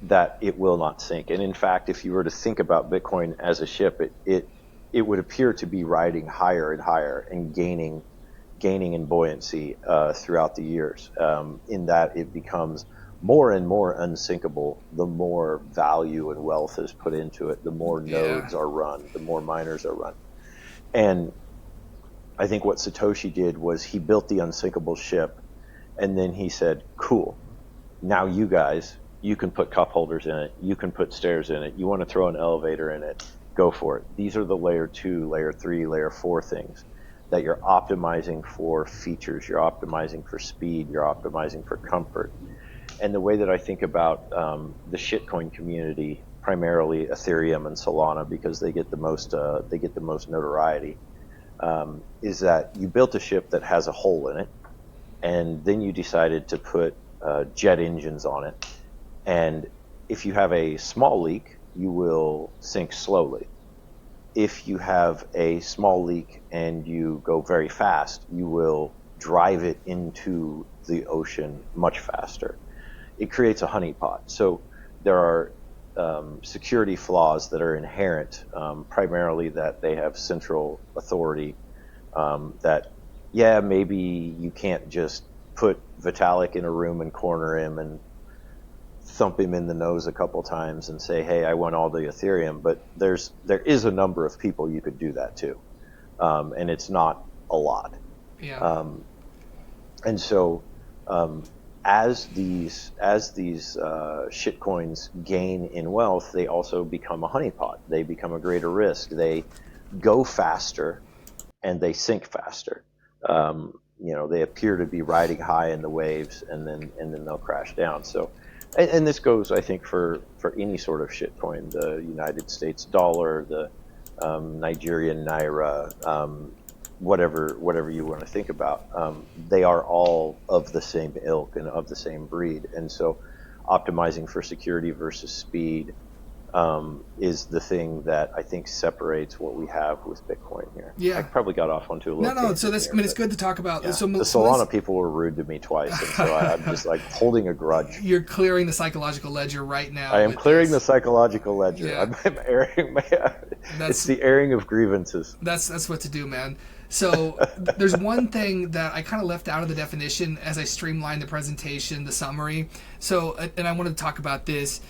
that it will not sink. And in fact, if you were to think about Bitcoin as a ship, it would appear to be riding higher and higher and gaining in buoyancy throughout the years, in that it becomes more and more unsinkable the more value and wealth is put into it, the more nodes are run, the more miners are run. And I think what Satoshi did was he built the unsinkable ship, and then he said, cool, now you guys, you can put cup holders in it, you can put stairs in it, you want to throw an elevator in it, go for it. These are the layer 2, layer 3, layer 4 things that you're optimizing for features, you're optimizing for speed, you're optimizing for comfort. And the way that I think about the shitcoin community primarily Ethereum and Solana because they get the most notoriety, is that you built a ship that has a hole in it, and then you decided to put jet engines on it, and if you have a small leak, you will sink slowly. If you have a small leak and you go very fast, you will drive it into the ocean much faster. It creates a honeypot. So there are security flaws that are inherent, primarily that they have central authority, that, yeah, maybe you can't just put Vitalik in a room and corner him and thump him in the nose a couple times and say, hey, I want all the Ethereum, but there is a number of people you could do that to, and it's not a lot. Yeah. And so as these shitcoins gain in wealth, they also become a honeypot. They become a greater risk. They go faster and they sink faster. They appear to be riding high in the waves, and then they'll crash down. So, and this goes, I think, for any sort of shitcoin: the United States dollar, the Nigerian naira, whatever you want to think about. They are all of the same ilk and of the same breed, and so optimizing for security versus speed is the thing that I think separates what we have with Bitcoin here. Yeah. I probably got off onto a little No. So this, there, it's good to talk about. Yeah. So the Solana people were rude to me twice, and so I'm just like holding a grudge. You're clearing the psychological ledger right now. I am clearing the psychological ledger. Yeah. I'm airing my. It's the airing of grievances. That's what to do, man. So there's one thing that I kind of left out of the definition as I streamlined the presentation, the summary. So, and I wanted to talk about this.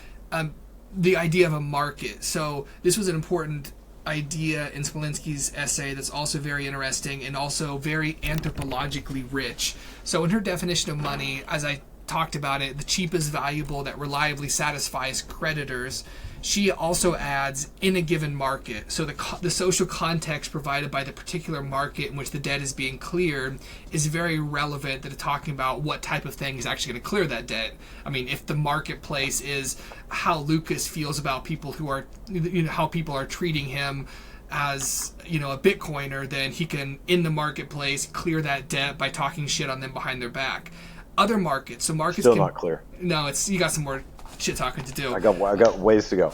The idea of a market. So this was an important idea in Smolenski's essay that's also very interesting and also very anthropologically rich. So in her definition of money, as I talked about it, the cheapest valuable that reliably satisfies creditors, she also adds in a given market. So the social context provided by the particular market in which the debt is being cleared is very relevant to talking about what type of thing is actually going to clear that debt. I mean, if the marketplace is how Lucas feels about people who are, how people are treating him as, a Bitcoiner, then he can, in the marketplace, clear that debt by talking shit on them behind their back. Other markets, so markets Still not clear. No, you got some more shit talking to do. I got ways to go.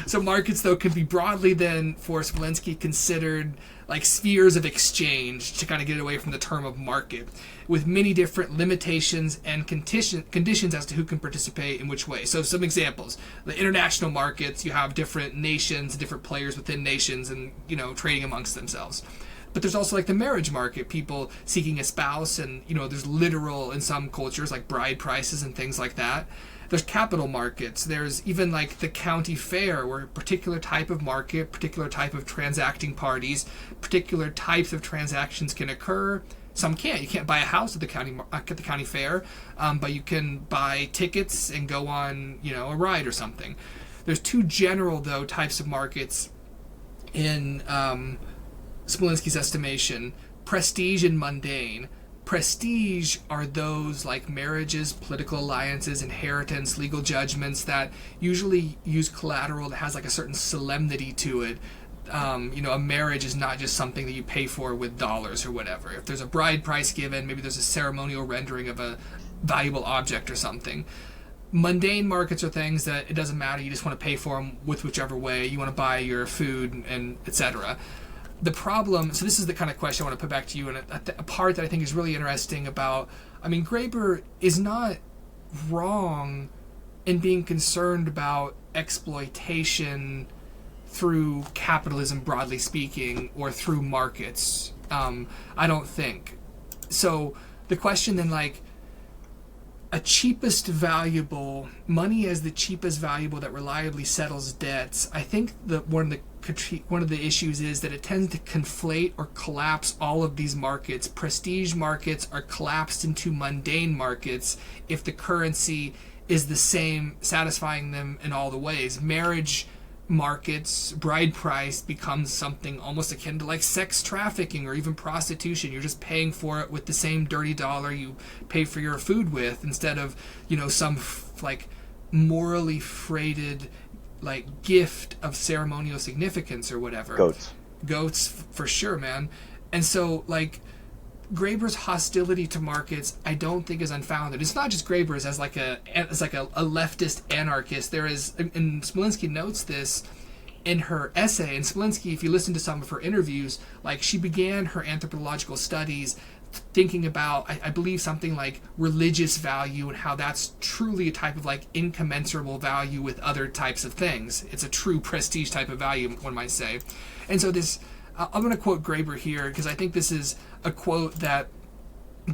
So markets, though, could be broadly then, for Smolenski, considered like spheres of exchange, to kind of get away from the term of market, with many different limitations and conditions as to who can participate in which way. So some examples: the international markets, you have different nations, different players within nations, and trading amongst themselves. But there's also like the marriage market, people seeking a spouse, and there's literal, in some cultures, like bride prices and things like that. There's capital markets. There's even like the county fair, where a particular type of market, particular type of transacting parties, particular types of transactions can occur. Some can't. You can't buy a house at the county fair, but you can buy tickets and go on a ride or something. There's two general, though, types of markets in Smolenski's estimation: prestige and mundane. Prestige are those like marriages, political alliances, inheritance, legal judgments that usually use collateral that has like a certain solemnity to it. A marriage is not just something that you pay for with dollars or whatever. If there's a bride price given, maybe there's a ceremonial rendering of a valuable object or something. Mundane markets are things that it doesn't matter, you just want to pay for them with whichever way you want to buy your food and etc. The problem, so this is the kind of question I want to put back to you, and a part that I think is really interesting about, Graeber is not wrong in being concerned about exploitation through capitalism, broadly speaking, or through markets. I don't think. So the question then, like, a cheapest valuable, money as the cheapest valuable that reliably settles debts, I think one of the issues is that it tends to conflate or collapse all of these markets. Prestige markets are collapsed into mundane markets if the currency is the same, satisfying them in all the ways. Marriage markets, bride price becomes something almost akin to like sex trafficking or even prostitution. You're just paying for it with the same dirty dollar you pay for your food with, instead of some like morally freighted like gift of ceremonial significance or whatever. Goats for sure, man. And so like Graeber's hostility to markets, I don't think is unfounded. It's not just Graeber's as like a leftist anarchist. There is, and Smolenski notes this in her essay. And Smolenski, if you listen to some of her interviews, like she began her anthropological studies thinking about, I believe, something like religious value and how that's truly a type of like incommensurable value with other types of things. It's a true prestige type of value, one might say. And so this, I'm going to quote Graeber here because I think this is a quote that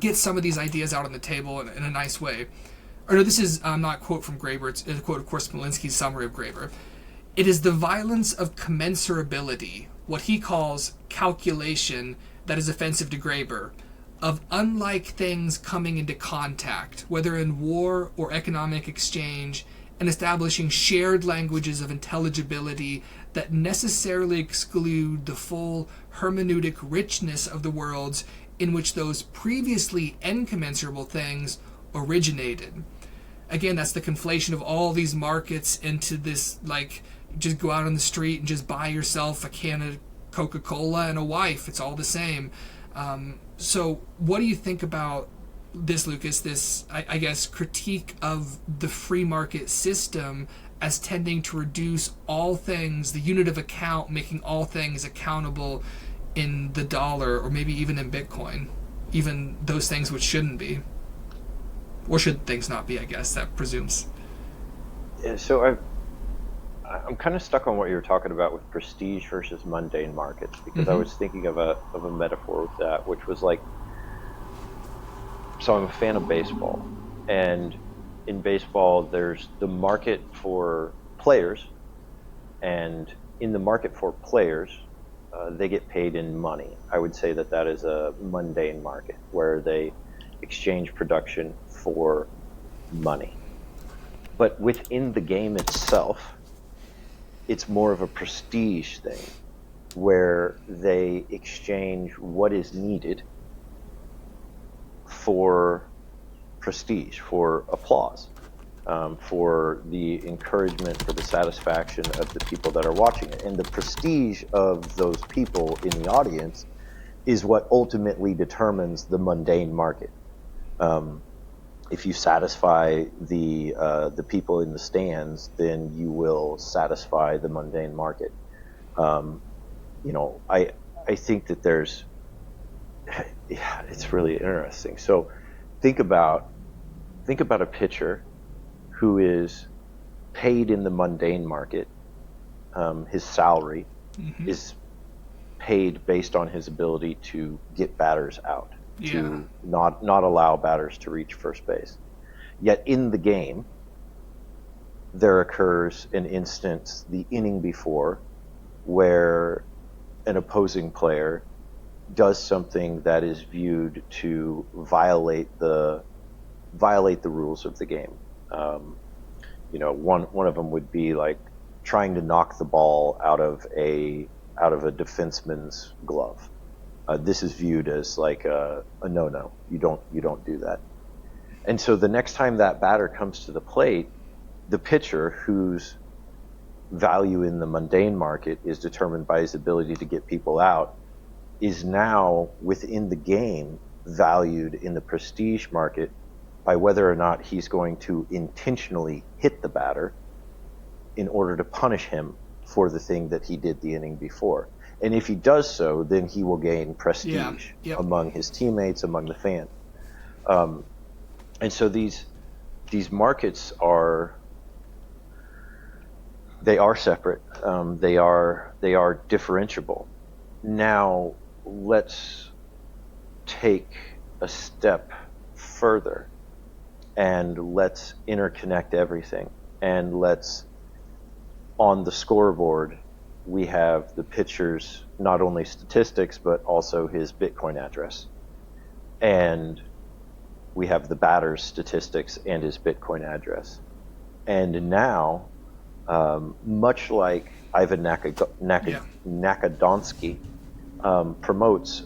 gets some of these ideas out on the table in a nice way. Or no, this is not a quote from Graeber. It's a quote, of course, Smolenski's summary of Graeber. It is the violence of commensurability, what he calls calculation, that is offensive to Graeber, of unlike things coming into contact, whether in war or economic exchange, and establishing shared languages of intelligibility that necessarily exclude the full hermeneutic richness of the worlds in which those previously incommensurable things originated. Again, that's the conflation of all these markets into this, like, just go out on the street and just buy yourself a can of Coca-Cola and a wife. It's all the same. So what do you think about this, Lucas, this, I guess, critique of the free market system as tending to reduce all things, the unit of account, making all things accountable in the dollar or maybe even in Bitcoin, even those things which shouldn't be? Or should things not be, I guess, that presumes. Yeah, so I'm kind of stuck on what you were talking about with prestige versus mundane markets, because I was thinking of a metaphor with that, which was like, so I'm a fan of baseball, and in baseball there's the market for players, and in the market for players, they get paid in money. I would say that that is a mundane market where they exchange production for money. But within the game itself, it's more of a prestige thing where they exchange what is needed for prestige, for applause, for the encouragement, for the satisfaction of the people that are watching it. And the prestige of those people in the audience is what ultimately determines the mundane market. If you satisfy the people in the stands, then you will satisfy the mundane market. I think that there's, yeah, it's really interesting. So think about a pitcher who is paid in the mundane market. His salary is paid based on his ability to get batters out, to not allow batters to reach first base. Yet in the game, there occurs an instance the inning before where an opposing player does something that is viewed to violate the rules of the game. One of them would be like trying to knock the ball out of a defenseman's glove. This is viewed as like a no-no. You don't do that. And so the next time that batter comes to the plate, the pitcher, whose value in the mundane market is determined by his ability to get people out, is now within the game valued in the prestige market by whether or not he's going to intentionally hit the batter in order to punish him for the thing that he did the inning before. And if he does so, then he will gain prestige among his teammates, among the fans. And so these markets are separate. They are differentiable. Now let's take a step further and let's interconnect everything. And let's, on the scoreboard, we have the pitcher's not only statistics, but also his Bitcoin address. And we have the batter's statistics and his Bitcoin address. And now, much like Ivan Nakadonsky promotes,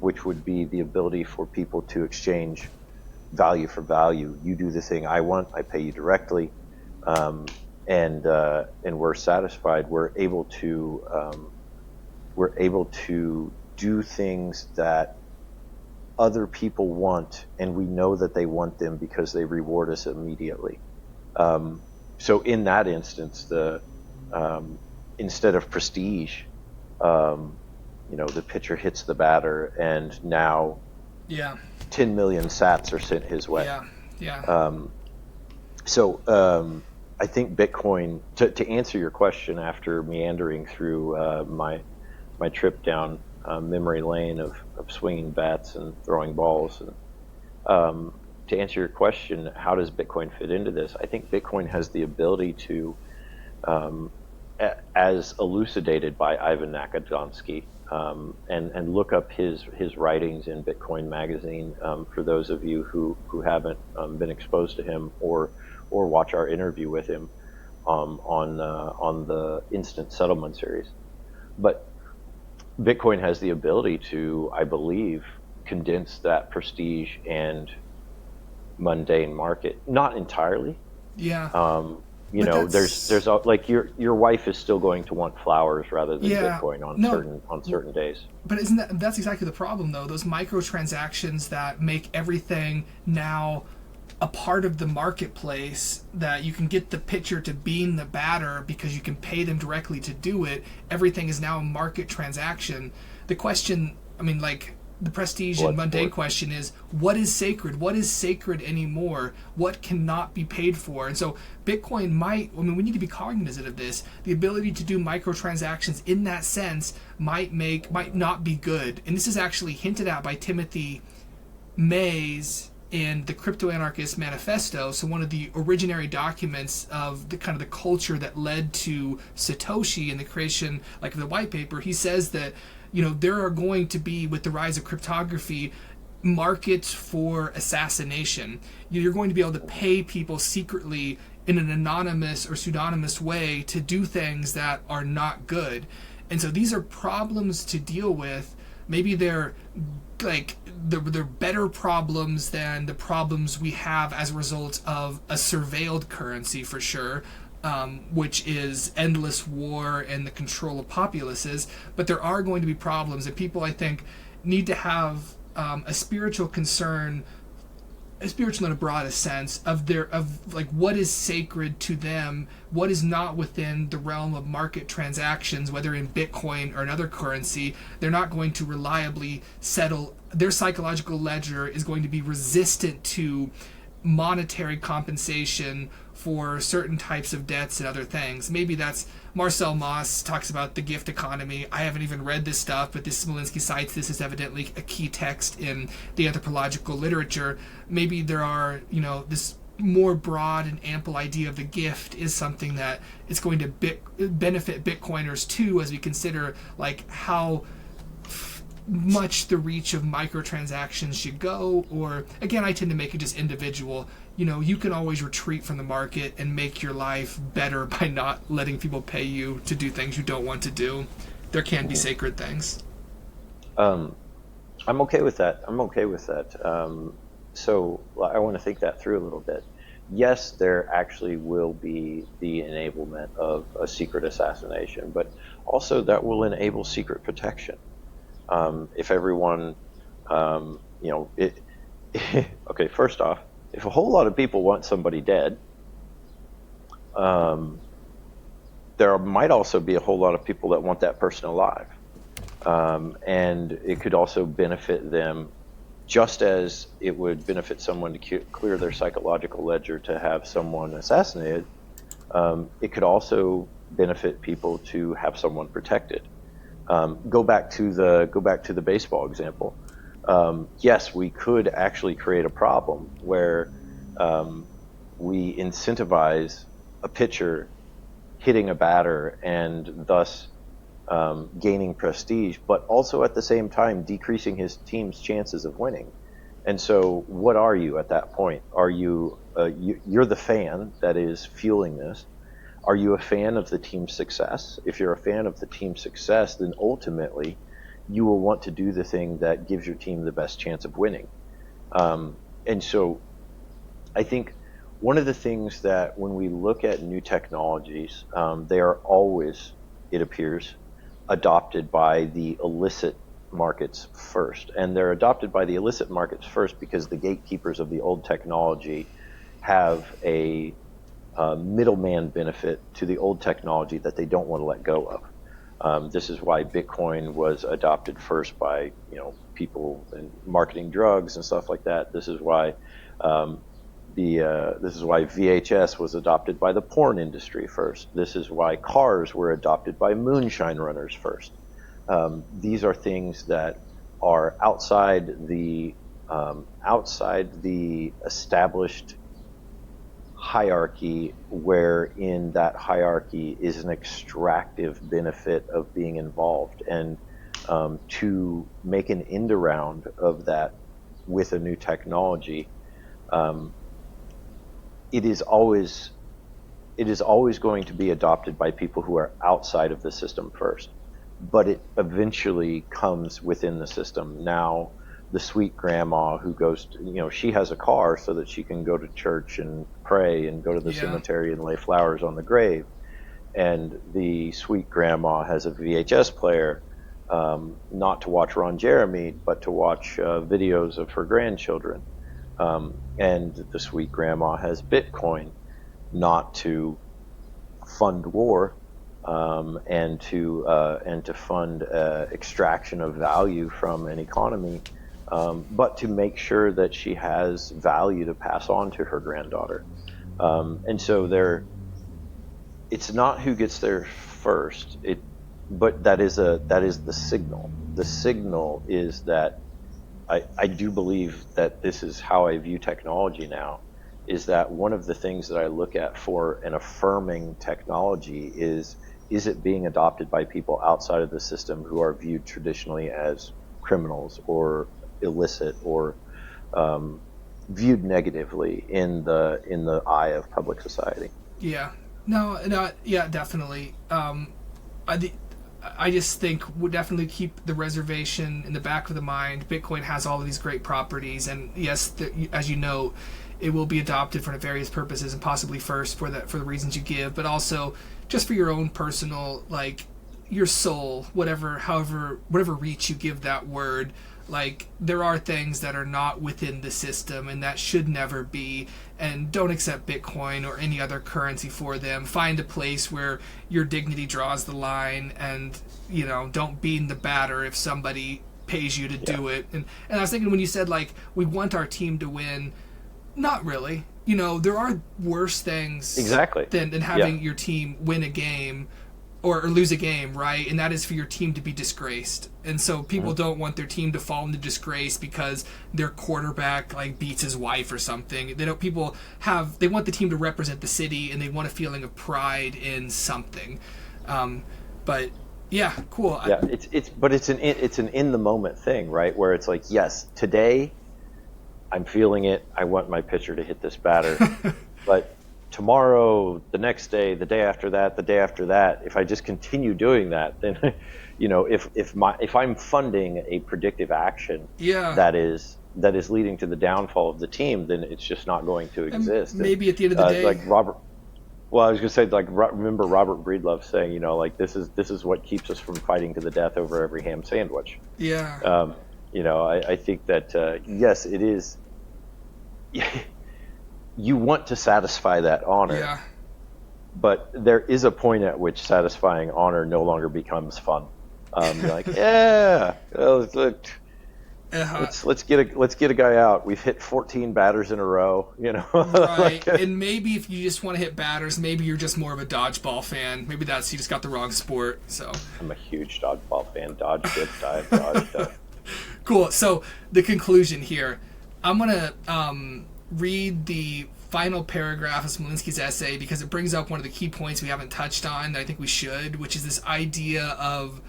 which would be the ability for people to exchange value for value. You do the thing I want, I pay you directly, and we're satisfied. We're able to do things that other people want, and we know that they want them because they reward us immediately. So in that instance, instead of prestige, the pitcher hits the batter, and now 10 million sats are sent his way. So I think Bitcoin, to answer your question after meandering through my trip down memory lane of swinging bats and throwing balls, and to answer your question, how does Bitcoin fit into this? I think Bitcoin has the ability to, as elucidated by Ivan Nakadonsky, and look up his writings in Bitcoin Magazine for those of you who haven't been exposed to him, or watch our interview with him on the Instant Settlement series. But Bitcoin has the ability to, I believe, condense that prestige and mundane market. Not entirely. There's like your wife is still going to want flowers rather than Bitcoin on certain days. But that's exactly the problem, though? Those microtransactions that make everything now a part of the marketplace, that you can get the pitcher to bean the batter because you can pay them directly to do it. Everything is now a market transaction. The question, the prestige and mundane question is, what is sacred? What is sacred anymore? What cannot be paid for? And so Bitcoin we need to be cognizant of this. The ability to do microtransactions in that sense might not be good. And this is actually hinted at by Timothy Mays in the Crypto Anarchist Manifesto, so one of the originary documents of the kind of the culture that led to Satoshi and the creation, like the white paper. He says that there are going to be, with the rise of cryptography, markets for assassination. You're going to be able to pay people secretly in an anonymous or pseudonymous way to do things that are not good. And so these are problems to deal with. Maybe they're better problems than the problems we have as a result of a surveilled currency, for sure, which is endless war and the control of populaces. But there are going to be problems, and people, I think, need to have a spiritual concern, a spiritual in a broadest sense, of what is sacred to them, what is not within the realm of market transactions, whether in Bitcoin or another currency. They're not going to reliably settle. Their psychological ledger is going to be resistant to monetary compensation for certain types of debts and other things. Maybe that's Marcel Mauss talks about the gift economy. I haven't even read this stuff, but this Smolenski cites this as evidently a key text in the anthropological literature. Maybe there are, this more broad and ample idea of the gift is something that is going to benefit Bitcoiners too, as we consider how much the reach of microtransactions should go. Or again, I tend to make it just individual. You can always retreat from the market and make your life better by not letting people pay you to do things you don't want to do. There can be sacred things. I'm okay with that. So I want to think that through a little bit. Yes, there actually will be the enablement of a secret assassination, but also that will enable secret protection. If everyone, okay, first off, if a whole lot of people want somebody dead, there might also be a whole lot of people that want that person alive. And it could also benefit them, just as it would benefit someone to clear their psychological ledger to have someone assassinated. It could also benefit people to have someone protected. Go back to the baseball example. Yes, we could actually create a problem where we incentivize a pitcher hitting a batter and thus gaining prestige, but also at the same time decreasing his team's chances of winning. And so what are you at that point? Are you, you're the fan that is fueling this. Are you a fan of the team's success? If you're a fan of the team's success, then ultimately you will want to do the thing that gives your team the best chance of winning. And so I think one of the things that when we look at new technologies, they are always, it appears, adopted by the illicit markets first. And they're adopted by the illicit markets first because the gatekeepers of the old technology have a middleman benefit to the old technology that they don't want to let go of. This is why Bitcoin was adopted first by people in marketing drugs and stuff like that. This is why this is why VHS was adopted by the porn industry first. This is why cars were adopted by moonshine runners first. These are things that are outside the established hierarchy, where in that hierarchy is an extractive benefit of being involved. And to make an end around of that with a new technology, it is always going to be adopted by people who are outside of the system first, but it eventually comes within the system. Now, the sweet grandma who goes to, she has a car so that she can go to church and pray and go to the cemetery and lay flowers on the grave. And the sweet grandma has a VHS player, not to watch Ron Jeremy, but to watch videos of her grandchildren. And the sweet grandma has Bitcoin, not to fund war, and to fund extraction of value from an economy, but to make sure that she has value to pass on to her granddaughter. And so it's not who gets there first, but that is the signal. The signal is that I do believe that this is how I view technology now, is that one of the things that I look at for an affirming technology is it being adopted by people outside of the system who are viewed traditionally as criminals or illicit or viewed negatively in the eye of public society. Yeah. No, yeah, definitely. I just think we'll definitely keep the reservation in the back of the mind. Bitcoin has all of these great properties, and yes, as you know, it will be adopted for various purposes, and possibly first for the reasons you give, but also just for your own personal, your soul, whatever reach you give that word. There are things that are not within the system, and that should never be, and don't accept Bitcoin or any other currency for them. Find a place where your dignity draws the line, and don't bean the batter if somebody pays you to do it. And I was thinking when you said we want our team to win, not really. There are worse things than having your team win a game or lose a game, right? And that is for your team to be disgraced. And so people don't want their team to fall into disgrace because their quarterback beats his wife or something. They want the team to represent the city, and they want a feeling of pride in something. But yeah, cool. Yeah, it's an in the moment thing, right? Where it's yes, today I'm feeling it. I want my pitcher to hit this batter, but tomorrow, the next day, the day after that, if I just continue doing that, then if I'm funding a predictive action that is leading to the downfall of the team, then it's just not going to exist. And maybe at the end of the day, I was going to say, remember Robert Breedlove saying, this is what keeps us from fighting to the death over every ham sandwich. Yeah. I think that yes, it is. You want to satisfy that honor, but there is a point at which satisfying honor no longer becomes fun. You're let's get a guy out. We've hit 14 batters in a row, Right, and maybe if you just want to hit batters, maybe you're just more of a dodgeball fan. Maybe you just got the wrong sport. So I'm a huge dodgeball fan. Dodge, dip, dive, dodge, dive. Cool. So the conclusion here, I'm gonna read the final paragraph of Smolenski's essay because it brings up one of the key points we haven't touched on that I think we should, which is this idea of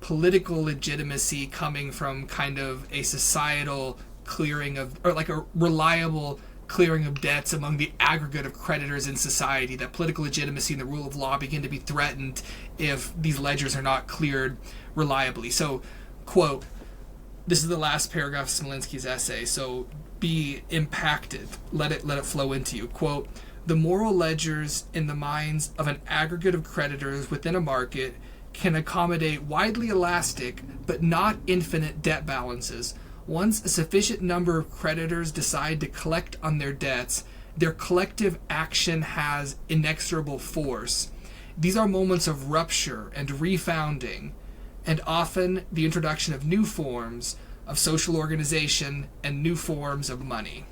political legitimacy coming from kind of a societal clearing of, or a reliable clearing of debts among the aggregate of creditors in society, that political legitimacy and the rule of law begin to be threatened if these ledgers are not cleared reliably. So, quote, this is the last paragraph of Smolenski's essay, so be impacted. Let it flow into you. Quote, "The moral ledgers in the minds of an aggregate of creditors within a market can accommodate widely elastic but not infinite debt balances. Once a sufficient number of creditors decide to collect on their debts, their collective action has inexorable force. These are moments of rupture and refounding, and often the introduction of new forms of social organization and new forms of money."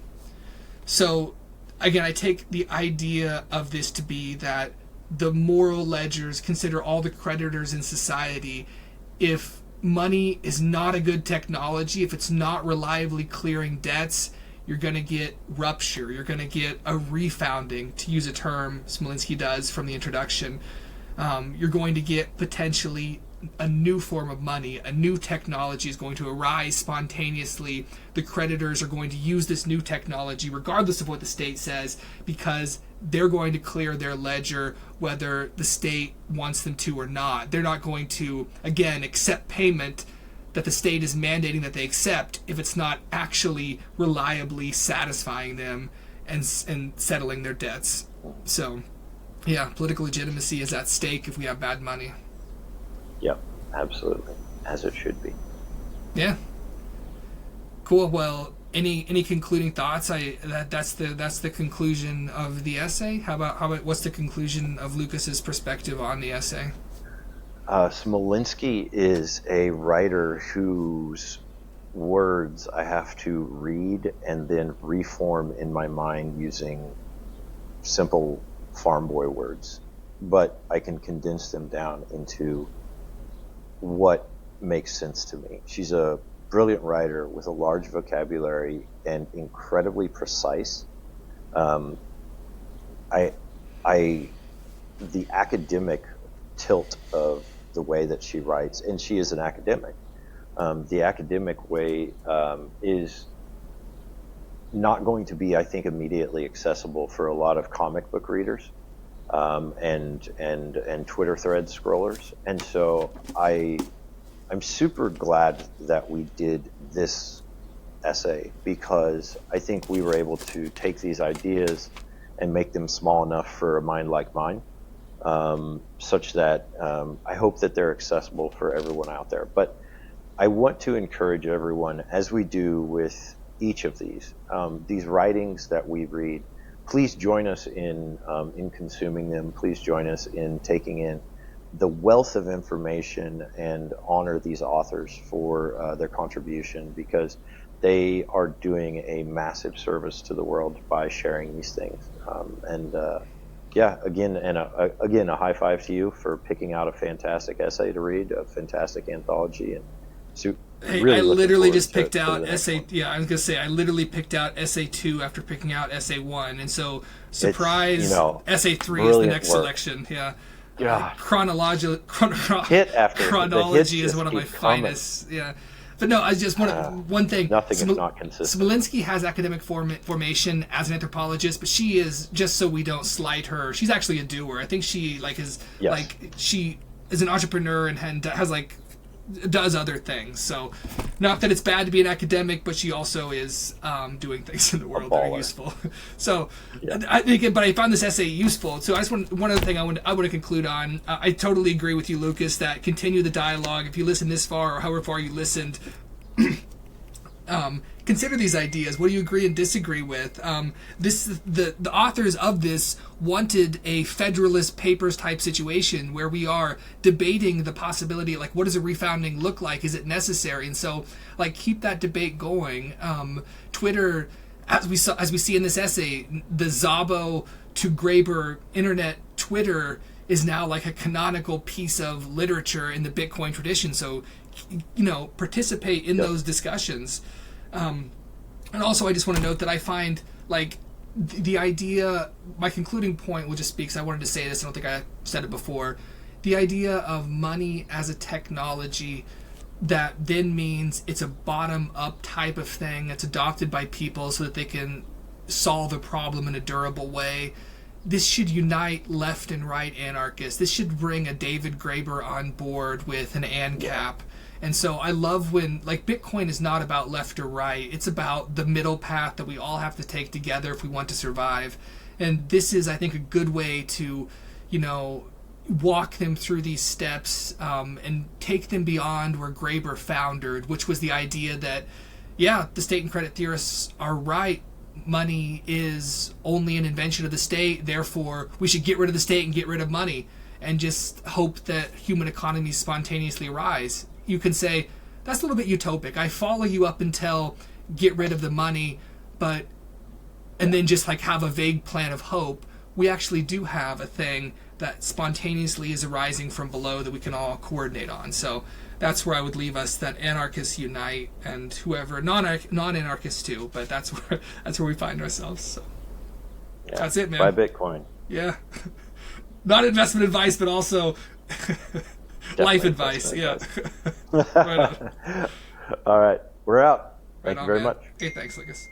So, again, I take the idea of this to be that the moral ledgers consider all the creditors in society. If money is not a good technology, if it's not reliably clearing debts, you're going to get rupture. You're going to get a refounding, to use a term Smolenski does from the introduction. You're going to get potentially a new form of money. A new technology is going to arise spontaneously. The creditors are going to use this new technology regardless of what the state says, because they're going to clear their ledger whether the state wants them to or not. They're not going to, again, accept payment that the state is mandating that they accept if it's not actually reliably satisfying them and settling their debts. So, yeah, political legitimacy is at stake if we have bad money. Yep, absolutely, as it should be. Yeah. Cool. Well, any concluding thoughts? That's the conclusion of the essay. How about what's the conclusion of Lucas's perspective on the essay? Smolenski is a writer whose words I have to read and then reform in my mind using simple farm boy words, but I can condense them down into what makes sense to me. She's a brilliant writer with a large vocabulary and incredibly precise. The academic tilt of the way that she writes, and she is an academic. The academic way is not going to be, I think, immediately accessible for a lot of comic book readers and Twitter thread scrollers. And so I'm super glad that we did this essay, because I think we were able to take these ideas and make them small enough for a mind like mine, such that I hope that they're accessible for everyone out there. But I want to encourage everyone, as we do with each of these writings that we read, please join us in consuming them. Please join us in taking in the wealth of information and honor these authors for their contribution, because they are doing a massive service to the world by sharing these things. Again, a high five to you for picking out a fantastic essay to read, a fantastic anthology, and I literally just picked out essay. Yeah, I was gonna say I literally picked out essay 2 after picking out essay 1, and so surprise, essay 3 is the next selection. Yeah. Chronology is one of my finest. Yeah, but no, I just want one thing. Nothing is not consistent. Smolenski has academic formation as an anthropologist, but she is, just so we don't slight her, she's actually a doer. I think she she is an entrepreneur and has does other things. So, not that it's bad to be an academic, but she also is doing things in the world that are useful. So, I think, but I found this essay useful. So, one other thing I want to conclude on. I totally agree with you, Lucas, that continue the dialogue. If you listen this far, or however far you listened, consider these ideas. What do you agree and disagree with? The authors of this wanted a Federalist Papers type situation where we are debating the possibility, what does a refounding look like? Is it necessary? And so, keep that debate going. Twitter, as we see in this essay, the Szabo to Graeber internet Twitter is now a canonical piece of literature in the Bitcoin tradition. So, participate in those discussions. And also, I just want to note that I find, the idea, my concluding point, will just speak, because I wanted to say this, I don't think I said it before, the idea of money as a technology that then means it's a bottom-up type of thing that's adopted by people so that they can solve a problem in a durable way. This should unite left and right anarchists. This should bring a David Graeber on board with an ANCAP. And so I love when, like, Bitcoin is not about left or right. It's about the middle path that we all have to take together if we want to survive. And this is, I think, a good way to, walk them through these steps and take them beyond where Graeber foundered, which was the idea that, yeah, the state and credit theorists are right. Money is only an invention of the state. Therefore, we should get rid of the state and get rid of money and just hope that human economies spontaneously rise. You can say, that's a little bit utopic. I follow you up until get rid of the money, and then just like have a vague plan of hope. We actually do have a thing that spontaneously is arising from below that we can all coordinate on. So that's where I would leave us, that anarchists unite, and whoever, non-anarchists too, but that's where we find ourselves. So that's it, man. Buy Bitcoin. Yeah. Not investment advice, but also life advice. Yeah. Right on. All right. We're out. Thank Right you very man. much. Okay, thanks, Lucas.